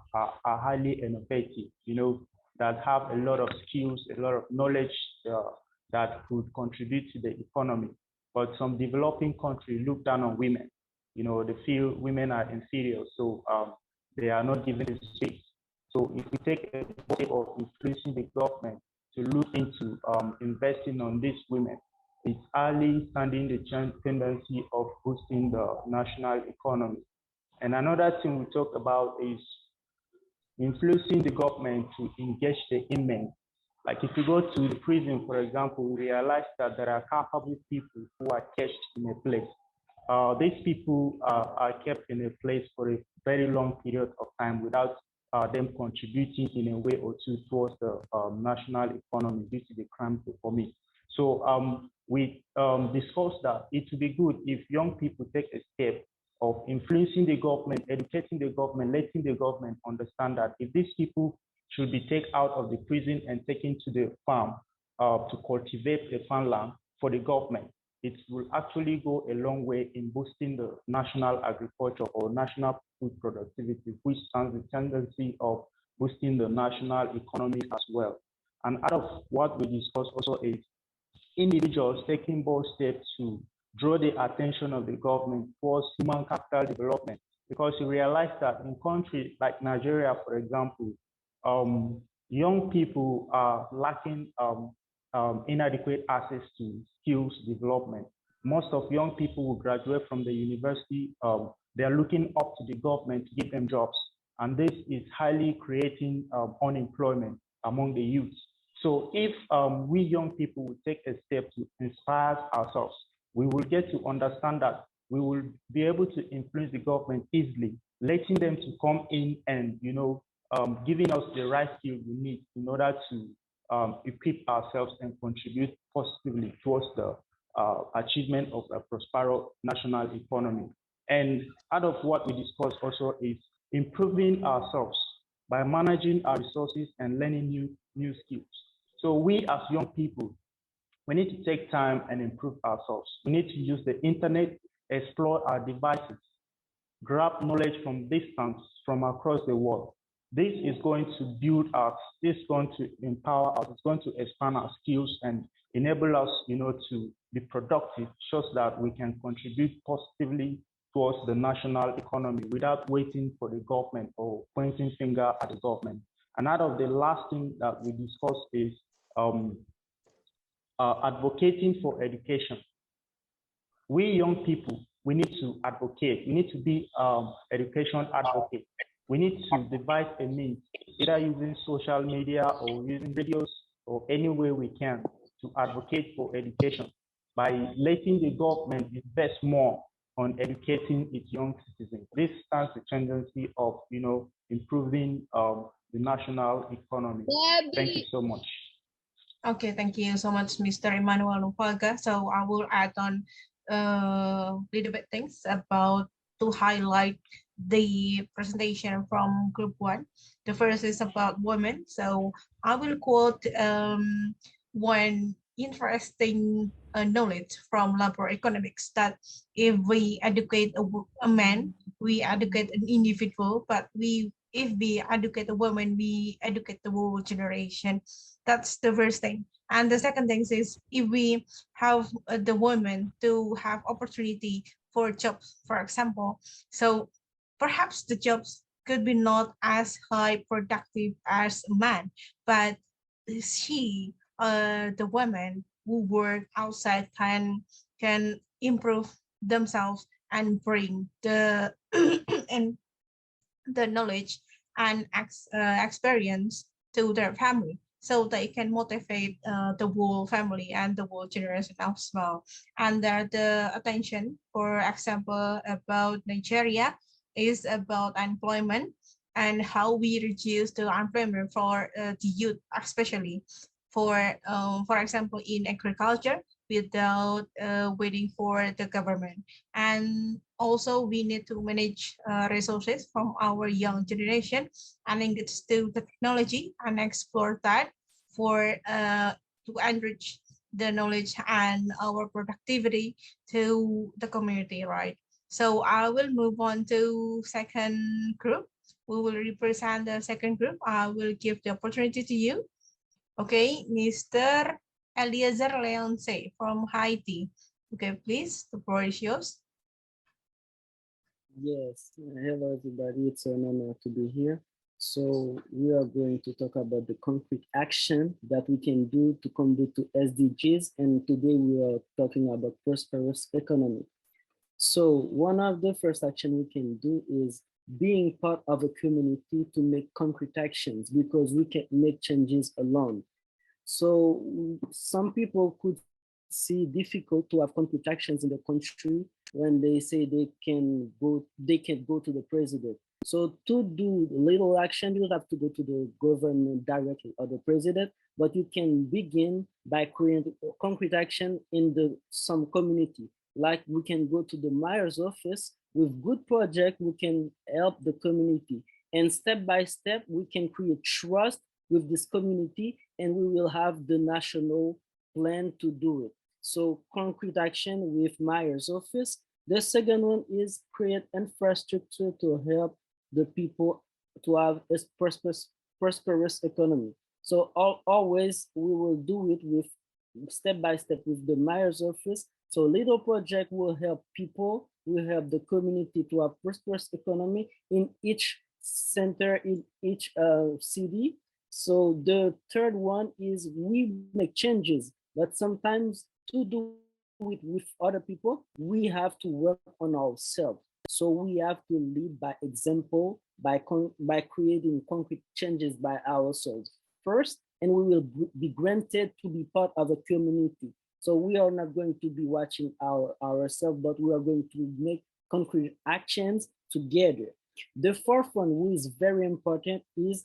highly innovative, you know, that have a lot of skills, a lot of knowledge that could contribute to the economy. But some developing countries look down on women. You know, they feel women are inferior, so they are not given the space. So if we take a way of influencing the government to look into investing on these women, it's early standing the tendency of boosting the national economy. And another thing we talk about is influencing the government to engage the inmates. Like if you go to the prison, for example, we realize that there are capable people who are kept in a place. These people are kept in a place for a very long period of time without them contributing in a way or two towards the national economy due to the crime they commit. So we discussed that it would be good if young people take a step of influencing the government, educating the government, letting the government understand that if these people should be taken out of the prison and taken to the farm to cultivate the farmland for the government, it will actually go a long way in boosting the national agriculture or national food productivity, which stands the tendency of boosting the national economy as well. And out of what we discussed also is individuals taking bold steps to draw the attention of the government towards human capital development, because you realize that in countries like Nigeria, for example, young people are lacking inadequate access to skills development. Most of young people who graduate from the university, they are looking up to the government to give them jobs. And this is highly creating unemployment among the youth. So if we young people will take a step to inspire ourselves, we will get to understand that we will be able to influence the government easily, letting them to come in and, giving us the right skills we need in order to equip ourselves and contribute positively towards the achievement of a prosperous national economy. And out of what we discussed also is improving ourselves by managing our resources and learning new skills. So we as young people, we need to take time and improve ourselves. We need to use the internet, explore our devices, grab knowledge from distance from across the world. This is going to build us, this is going to empower us, it's going to expand our skills and enable us, to be productive so that we can contribute positively towards the national economy without waiting for the government or pointing finger at the government. And out of the last thing that we discussed is advocating for education. We young people, we need to advocate. We need to be education advocates. We need to devise a means, either using social media or using videos or any way we can to advocate for education by letting the government invest more on educating its young citizens. This stands the tendency of, improving the national economy. Thank you so much. Okay, thank you so much, Mr. Emmanuel Ufaga. So I will add on a little bit things about to highlight the presentation from group one. The first is about women. So I will quote one interesting knowledge from labor economics that if we educate a man, we educate an individual, but if we educate a woman, we educate the whole generation. That's the first thing. And the second thing is if we have the women to have opportunity for jobs, for example, so perhaps the jobs could be not as high productive as a man, but the women who work outside can improve themselves and bring the and the knowledge and experience to their family, so they can motivate the whole family and the whole generation as well. And the attention, for example, about Nigeria is about employment and how we reduce the unemployment for the youth, especially for example, in agriculture, without waiting for the government. And also we need to manage resources from our young generation and engage to the technology and explore that for to enrich the knowledge and our productivity to the community, right? So I will move on to second group. We will represent the second group. I will give the opportunity to you. Okay, Mr. Eliezer Leonce from Haiti. Okay, please, the floor is yours. Yes, hello everybody, it's an honor to be here. So we are going to talk about the concrete action that we can do to contribute to SDGs, and today we are talking about prosperous economy. So one of the first action we can do is being part of a community to make concrete actions, because we can't make changes alone. So some people could see difficult to have concrete actions in the country when they say they can't go to the president. So to do little action, you don't have to go to the government directly or the president, but you can begin by creating concrete action in some community. Like we can go to the mayor's office with good project, we can help the community. And step by step, we can create trust with this community, and we will have the national plan to do it. So concrete action with mayor's office. The second one is create infrastructure to help the people to have a prosperous economy. So always we will do it with step by step with the mayor's office. So little project will help people, will help the community to have prosperous economy in each center, in each city. So the third one is we make changes, but sometimes to do it with other people, we have to work on ourselves. So we have to lead by example, by creating concrete changes by ourselves. first, and we will be granted to be part of a community. So we are not going to be watching ourselves, but we are going to make concrete actions together. The fourth one, which is very important, is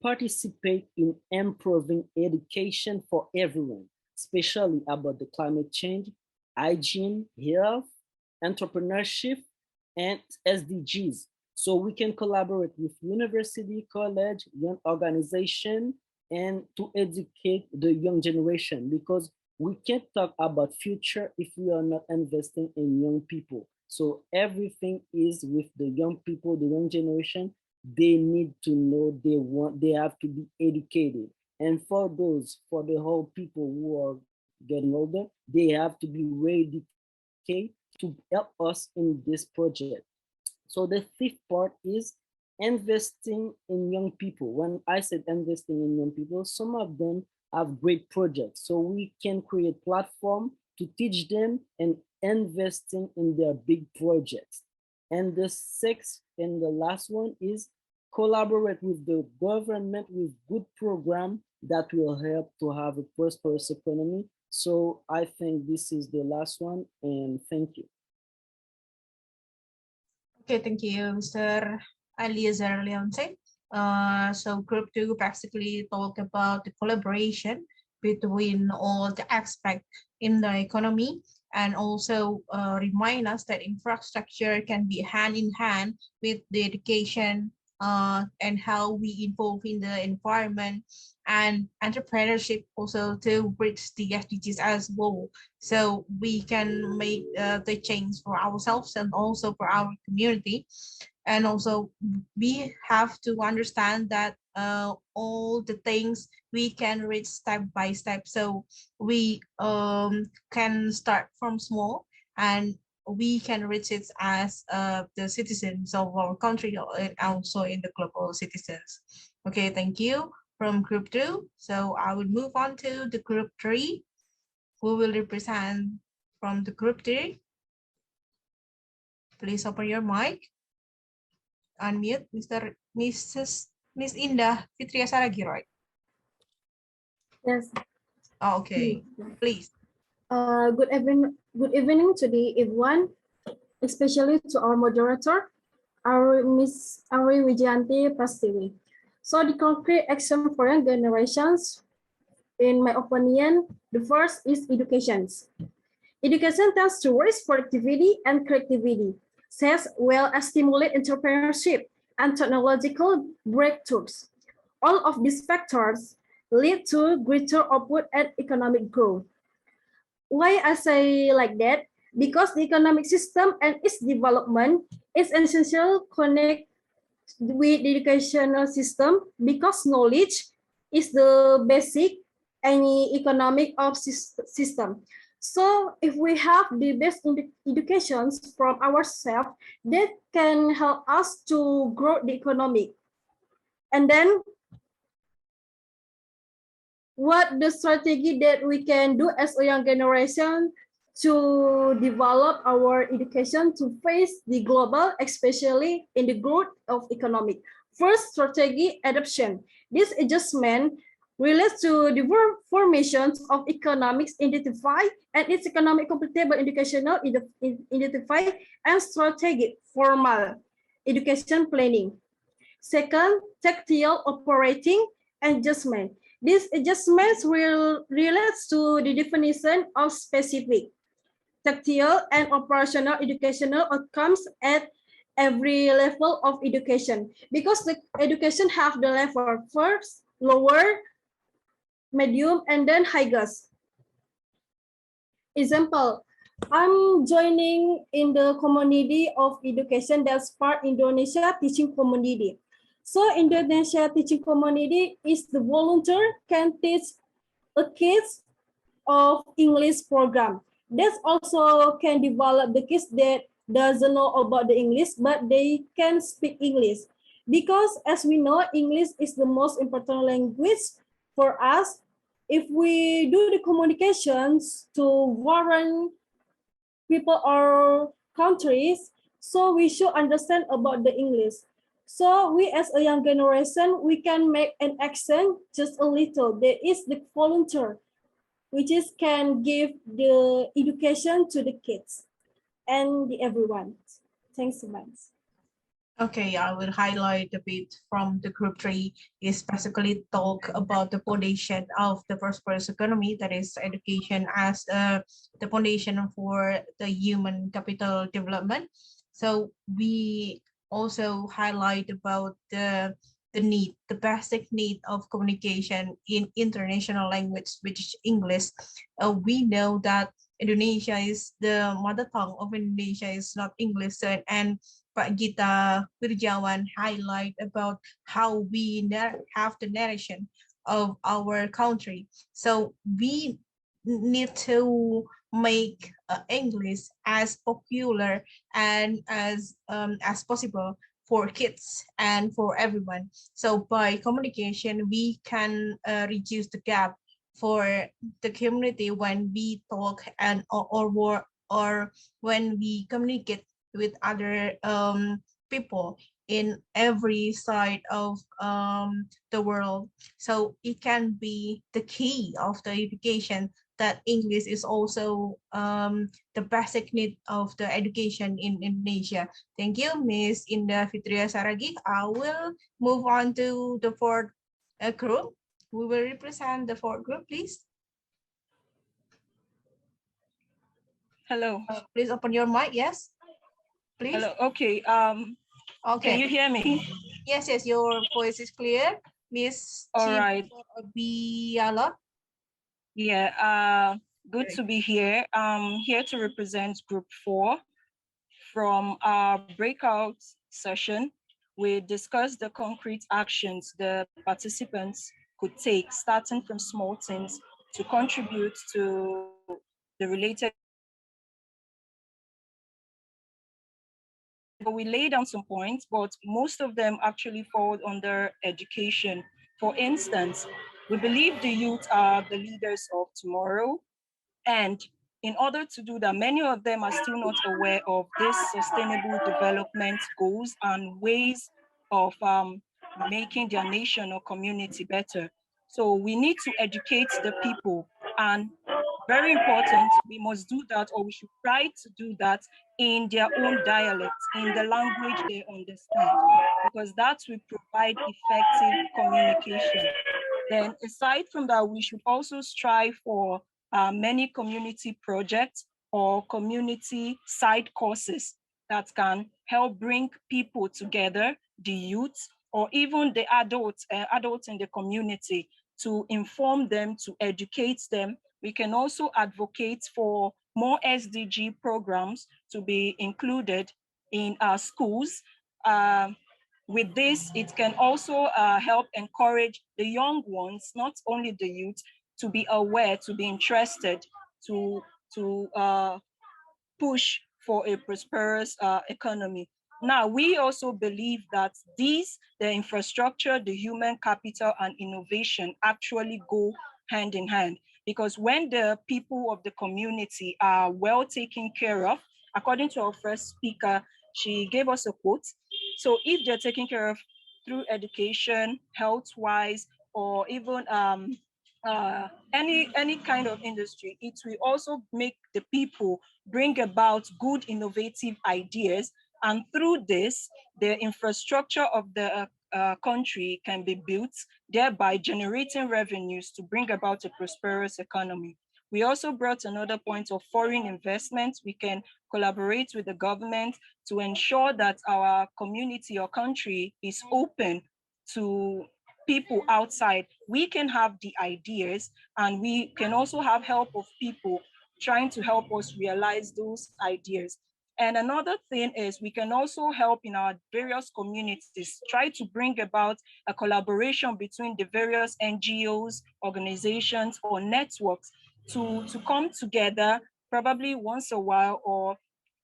participate in improving education for everyone, especially about the climate change, hygiene, health, entrepreneurship, and SDGs. So we can collaborate with university, college, young organization, and to educate the young generation, because we can't talk about future if we are not investing in young people. So everything is with the young people, the young generation. They need to know, they have to be educated. And for the whole people who are getting older, they have to be ready to help us in this project. So the fifth part is investing in young people. When I said investing in young people, some of them have great projects. So we can create platform to teach them and investing in their big projects. And the sixth and the last one is collaborate with the government with good program that will help to have a prosperous economy. So I think this is the last one, and thank you. Okay, thank you, Mr. Eliezer Leonce. So group 2 basically talk about the collaboration between all the aspects in the economy, and also remind us that infrastructure can be hand in hand with the education and how we involve in the environment and entrepreneurship also to bridge the SDGs as well. So we can make the change for ourselves and also for our community. And also we have to understand that all the things we can reach step by step. So we can start from small and we can reach it as the citizens of our country and also in the global citizens. Okay, thank you from group 2. So I will move on to the group 3. Who will represent from the group 3? Please open your mic. Unmute Miss Indah Fitria Saragi, right? Yes. Oh, okay, please. Good evening today, everyone, especially to our moderator, our Miss Wijayanti Prastiwi. So the concrete action for young generations, in my opinion, the first is education. Education tends to raise productivity and creativity, as well as stimulate entrepreneurship and technological breakthroughs. All of these factors lead to greater output and economic growth. Why I say like that? Because the economic system and its development is essential connect with the educational system, because knowledge is the basic any economic of system. So if we have the best educations from ourselves, that can help us to grow the economy. And then what the strategy that we can do as a young generation to develop our education to face the global, especially in the growth of economic. First, strategy adoption. This adjustment relates to the formations of economics identify and its economic compatible educational identify and strategic formal education planning. Second, tactile operating adjustment. These adjustments will relate to the definition of specific, tactile, and operational educational outcomes at every level of education. Because the education have the level first, lower, medium, and then highest. Example, I'm joining in the community of education that's part Indonesia teaching community. So Indonesia teaching community is the volunteer can teach a kids of English program. That also can develop the kids that doesn't know about the English, but they can speak English. Because as we know, English is the most important language for us. If we do the communications to foreign people or countries, so we should understand about the English. So we as a young generation, we can make an action just a little. There is the volunteer, which is can give the education to the kids and the everyone. Thanks so much. Okay, I will highlight a bit from the group 3 is basically talk about the foundation of the prosperous economy, that is education as the foundation for the human capital development. So we also highlight about the need, the basic need of communication in international language, which is English. We know that Indonesia is the mother tongue of Indonesia is not English, and Pak Gita Wirjawan highlight about how we have the narration of our country. So we need to make English as popular and as possible for kids and for everyone. So by communication, we can reduce the gap for the community when we talk and or when we communicate with other people in every side of the world. So it can be the key of the education that English is also the basic need of the education in Indonesia. Thank you, Ms. Indah Fitria Saragih. I will move on to the fourth group. We will represent the fourth group, please. Hello. Please open your mic, yes? Please. Hello. Okay. Okay. Can you hear me? Yes, yes, your voice is clear. Miss All right. Biala. Yeah. Good to be here. I'm here to represent Group 4 from our breakout session. We discussed the concrete actions the participants could take, starting from small things to contribute to the related. We lay down some points, but most of them actually fall under education. For instance, we believe the youth are the leaders of tomorrow. And in order to do that, many of them are still not aware of these sustainable development goals and ways of making their nation or community better. So we need to educate the people, and very important, we must do that, or we should try to do that in their own dialect, in the language they understand, because that will provide effective communication. Then aside from that, we should also strive for many community projects or community side courses that can help bring people together, the youth, or even the adults in the community, to inform them, to educate them. We can also advocate for more SDG programs to be included in our schools. With this, it can also help encourage the young ones, not only the youth, to be aware, to be interested, to push for a prosperous economy. Now, we also believe that the infrastructure, the human capital, and innovation actually go hand in hand, because when the people of the community are well taken care of, according to our first speaker, she gave us a quote. So if they're taken care of through education, health-wise, or even any kind of industry, it will also make the people bring about good innovative ideas. And through this, the infrastructure of the country can be built, thereby generating revenues to bring about a prosperous economy. We also brought another point of foreign investment. We can collaborate with the government to ensure that our community or country is open to people outside. We can have the ideas, and we can also have help of people trying to help us realize those ideas. And another thing is we can also help in our various communities, try to bring about a collaboration between the various NGOs, organizations, or networks to come together, probably once a while or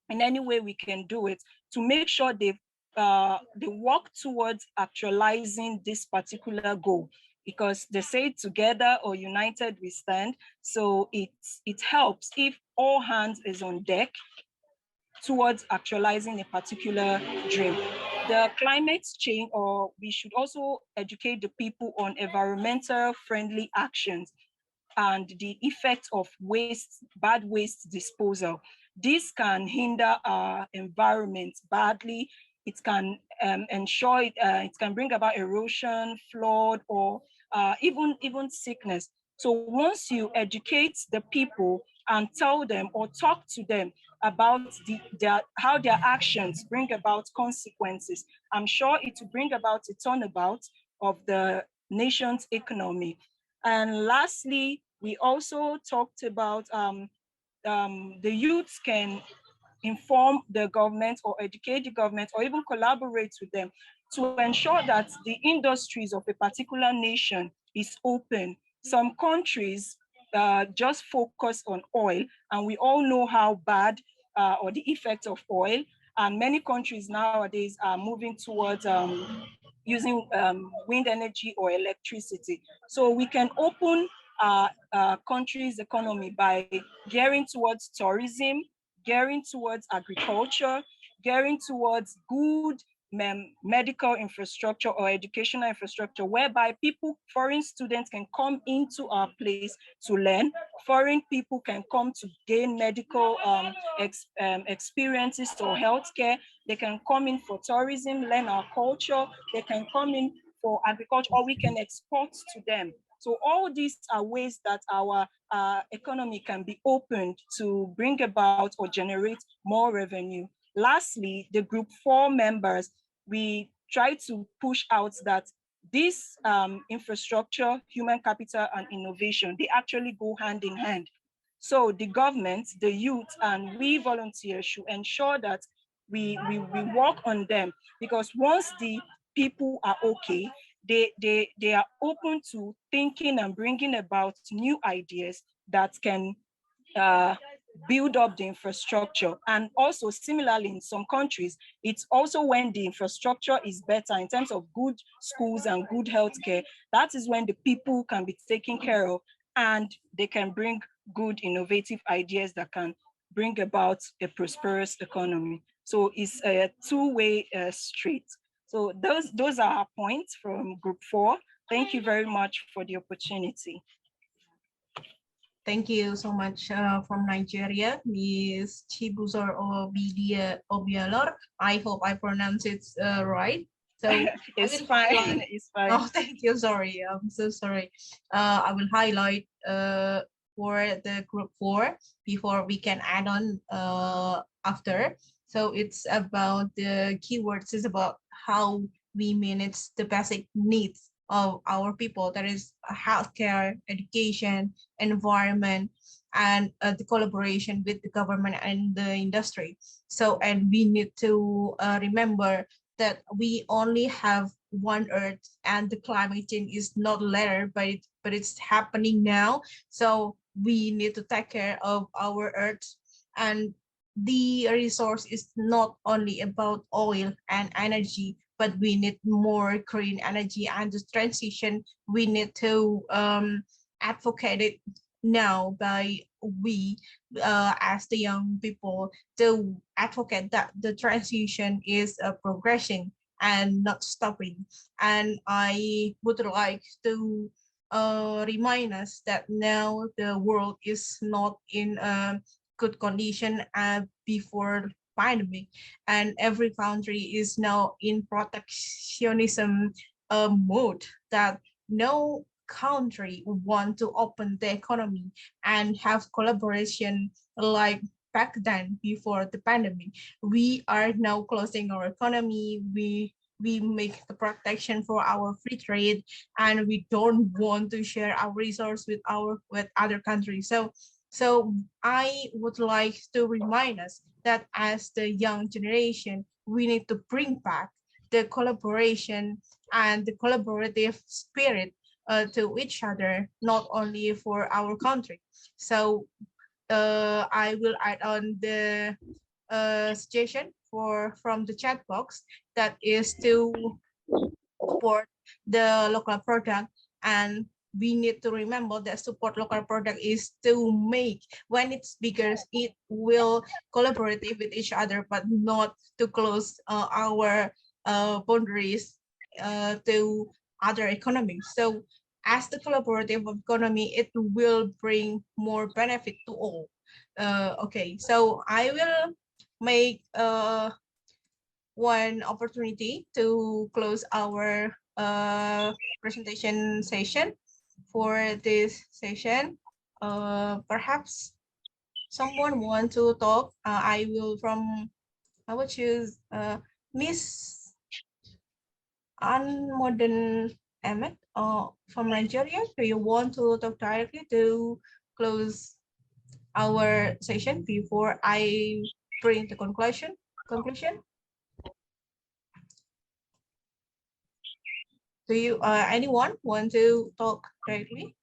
in any way we can do it, to make sure they work towards actualizing this particular goal, because they say together or united we stand. So it helps if all hands is on deck towards actualizing a particular dream. the climate change, or we should also educate the people on environmental friendly actions and the effect of waste, bad waste disposal. This can hinder our environment badly. It can ensure it can bring about erosion, flood, or even sickness. So once you educate the people and tell them or talk to them about how their actions bring about consequences, I'm sure it will bring about a turnabout of the nation's economy. And lastly, we also talked about the youths can inform the government or educate the government or even collaborate with them to ensure that the industries of a particular nation is open. Some countries just focus on oil, and we all know how bad or the effect of oil. And many countries nowadays are moving towards using wind energy or electricity. So we can open our country's economy by gearing towards tourism, gearing towards agriculture, gearing towards good medical infrastructure or educational infrastructure, whereby foreign students can come into our place to learn. Foreign people can come to gain medical experiences or healthcare. They can come in for tourism, learn our culture. They can come in for agriculture, or we can export to them. So all these are ways that our economy can be opened to bring about or generate more revenue. Lastly, the Group 4 members, we try to push out that this infrastructure, human capital, and innovation, they actually go hand in hand. So the government, the youth, and we volunteers should ensure that we work on them, because once the people are okay, they are open to thinking and bringing about new ideas that can build up the infrastructure. And also similarly, in some countries, it's also when the infrastructure is better in terms of good schools and good healthcare, that is when the people can be taken care of and they can bring good innovative ideas that can bring about a prosperous economy. So it's a two-way street. So those are our points from Group 4. Thank you very much for the opportunity. Thank you so much from Nigeria, Ms. Chibuzor Obialor. I hope I pronounced it right. So it's fine. It's fine. Oh, thank you. Sorry, I'm so sorry. I will highlight for the Group 4 before we can add on after. So it's about the keywords. Is about how we manage the basic needs of our people, that is healthcare, education, environment, and the collaboration with the government and the industry. So, and we need to remember that we only have one Earth, and the climate change is not later, but it's happening now. So we need to take care of our Earth, and the resource is not only about oil and energy, but we need more green energy, and the transition we need to advocate it now by we as the young people to advocate that the transition is progressing and not stopping. And I would like to remind us that now the world is not in a good condition before pandemic, and every country is now in protectionism mode, that no country want to open the economy and have collaboration like back then before the pandemic. We are now closing our economy. We make the protection for our free trade, and we don't want to share our resource with other countries. So I would like to remind us that as the young generation, we need to bring back the collaboration and the collaborative spirit to each other, not only for our country. So I will add on the suggestion from the chat box, that is to support the local product. And we need to remember that support local product is to make, when it's bigger, it will collaborate with each other, but not to close our boundaries to other economies. So as the collaborative economy, it will bring more benefit to all. Okay, so I will make one opportunity to close our presentation session. For this session, perhaps someone want to talk. I will choose Miss Unmodern Emmett from Nigeria. Do you want to talk directly to close our session before I bring the conclusion? Do you anyone want to talk directly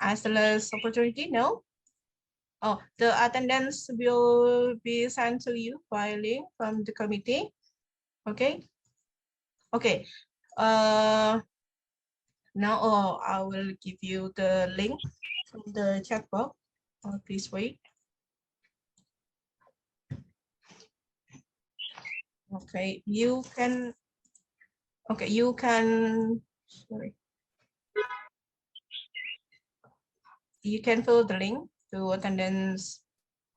as the last opportunity? No. Oh, the attendance will be sent to you by link from the committee. Okay. Okay. Now I will give you the link from the chat box. Please wait. Okay, you can. Okay, you can. Sorry. You can fill the link to attendance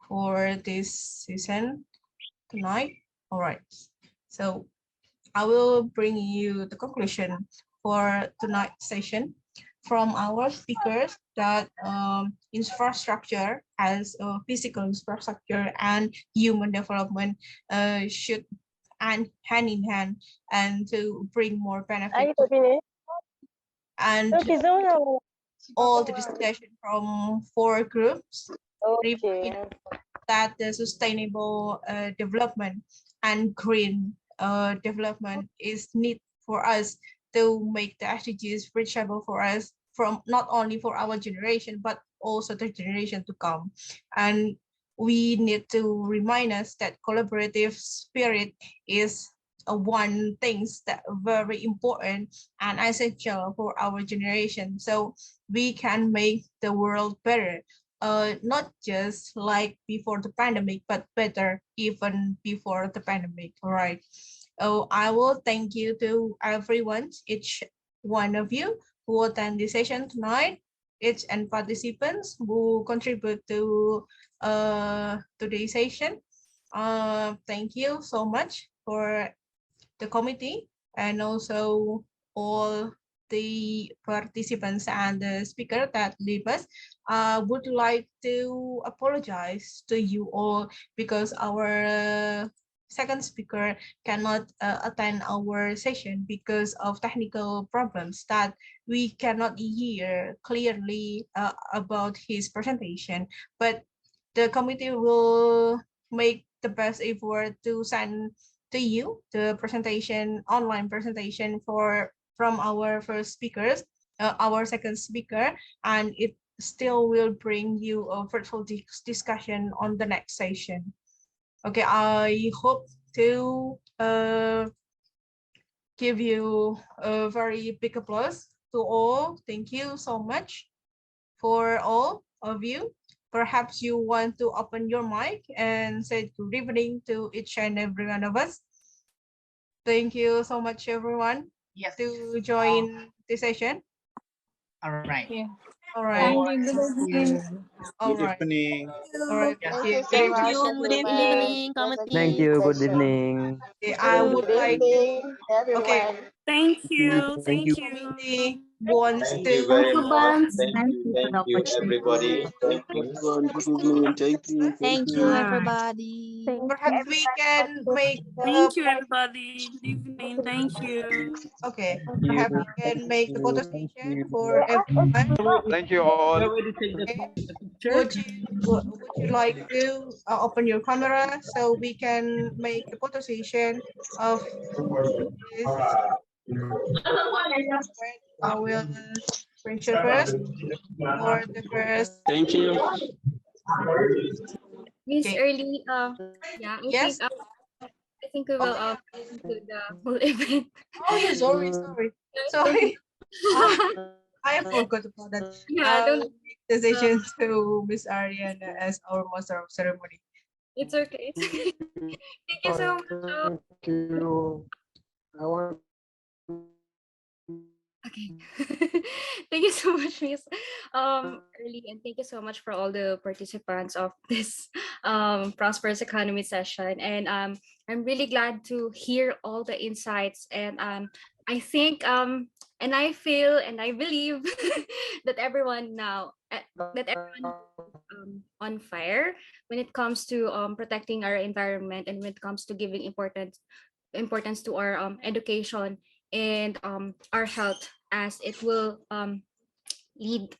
for this season tonight. All right. So I will bring you the conclusion for tonight's session from our speakers that infrastructure as physical infrastructure and human development should hand in hand and to bring more benefit. And all the discussion from 4 groups that the sustainable development and green development is need for us to make the SDGs reachable for us from not only for our generation, but also the generation to come. And we need to remind us that collaborative spirit is one things that very important and essential for our generation. So we can make the world better. Not just like before the pandemic, but better even before the pandemic. All right. Oh, I will thank you to everyone, each one of you who attend this session tonight, each and participants who contribute to today's session. Thank you so much for the committee and also all the participants and the speaker that leave us. Would like to apologize to you all because our second speaker cannot attend our session because of technical problems that we cannot hear clearly about his presentation. But the committee will make the best effort to send to you the presentation, online presentation from our first speakers, our second speaker, and it still will bring you a fruitful discussion on the next session. Okay, I hope to give you a very big applause to all. Thank you so much for all of you. Perhaps you want to open your mic and say good evening to each and every one of us. Thank you so much, everyone, to join the session. All right. Yeah. All right. Thank you. All right. Good evening. All right. Thank you. you so much, Good evening, committee. Thank you. Good evening. I would like to, okay. Thank you. Thank you. Committee wants Thank to. you very much. Thank Thank you, everybody. Thank you. Everyone, good evening. Thank you. Thank you, everybody. Perhaps we can make. Thank you, everybody. Good evening. Thank you. Okay. Thank you. Perhaps we can make the photo Thank session you. for everyone. Thank you all. Would you like to open your camera so we can make the photo session of this? I will screenshot first for the first. Thank you. Miss Okay. Erli, yeah, Yes. I think we will do the whole event. Oh, yeah, sorry. I forgot about that. Yeah, don't. Decision to Miss Ariana as our master of ceremony. It's okay. Thank you so much. Thank you. I want. Okay. Thank you so much, Miss Erli, and thank you so much for all the participants of this Prosperous Economy session. And I'm really glad to hear all the insights. And I think and I feel and I believe that everyone now that everyone on fire when it comes to protecting our environment, and when it comes to giving importance to our education and our health, as it will lead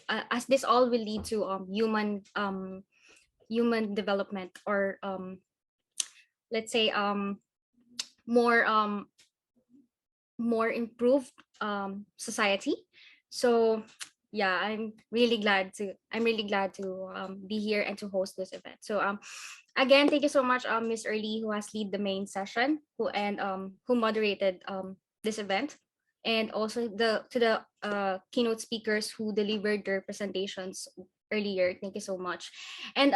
as this all will lead to human development, or let's say more more improved society. So yeah, I'm really glad to be here and to host this event. So again, thank you so much, Ms. Erli, who has lead the main session, who moderated this event, and also to the keynote speakers who delivered their presentations earlier. Thank you so much. And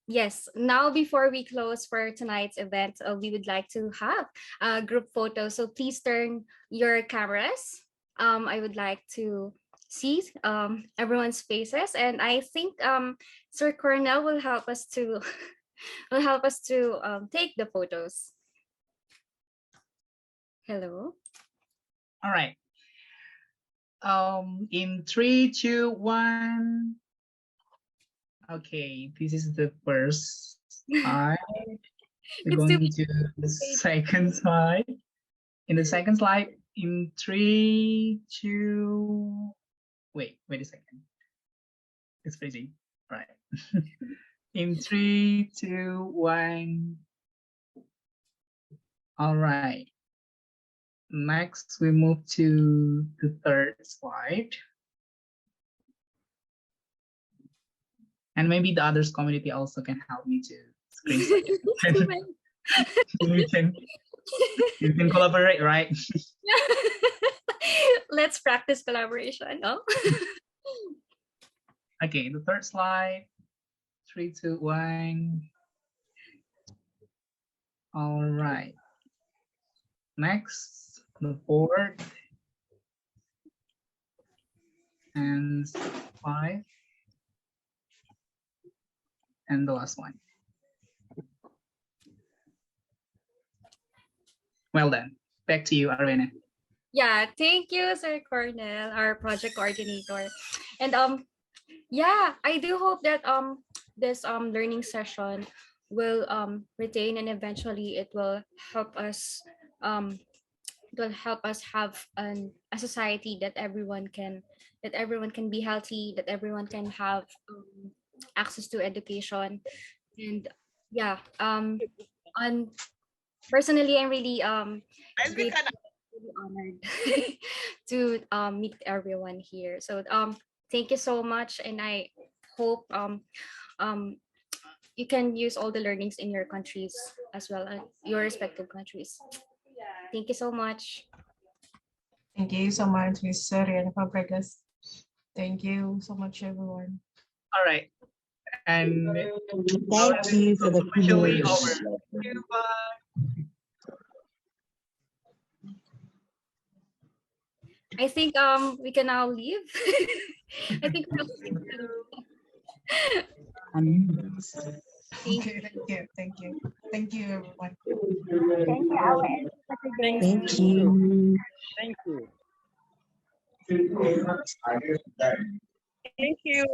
yes, now before we close for tonight's event, we would like to have a group photo. So please turn your cameras. I would like to see everyone's faces, and I think Sir Cornell will help us to take the photos. Hello. All right. In 3, 2, 1. Okay, this is the first slide. We're going to the second slide. In the second slide, in 3, 2. Wait a second. It's freezing. All right. In 3, 2, 1. All right. Next, we move to the third slide. And maybe the others community also can help me to screen share. You can collaborate, right? Let's practice collaboration. Oh. Okay, the third slide. 3, 2, 1. All right. Next, the fourth and 5. And the last one. Well done. Back to you, Arvena. Yeah, thank you, Sir Cornell, our project coordinator. And yeah, I do hope that this learning session will retain, and eventually it will help us have a society that everyone can be healthy, that everyone can have access to education. And yeah, on personally, I'm really really honored to meet everyone here. So thank you so much, and I hope you can use all the learnings in your countries as well, your respective countries. Thank you so much. Thank you so much, Ms. Riana Fabregas. Thank you so much, everyone. All right. And thank you for the officially over. I think we can now leave. I think Thank you, everyone. Thank you. Thank you. Thank you.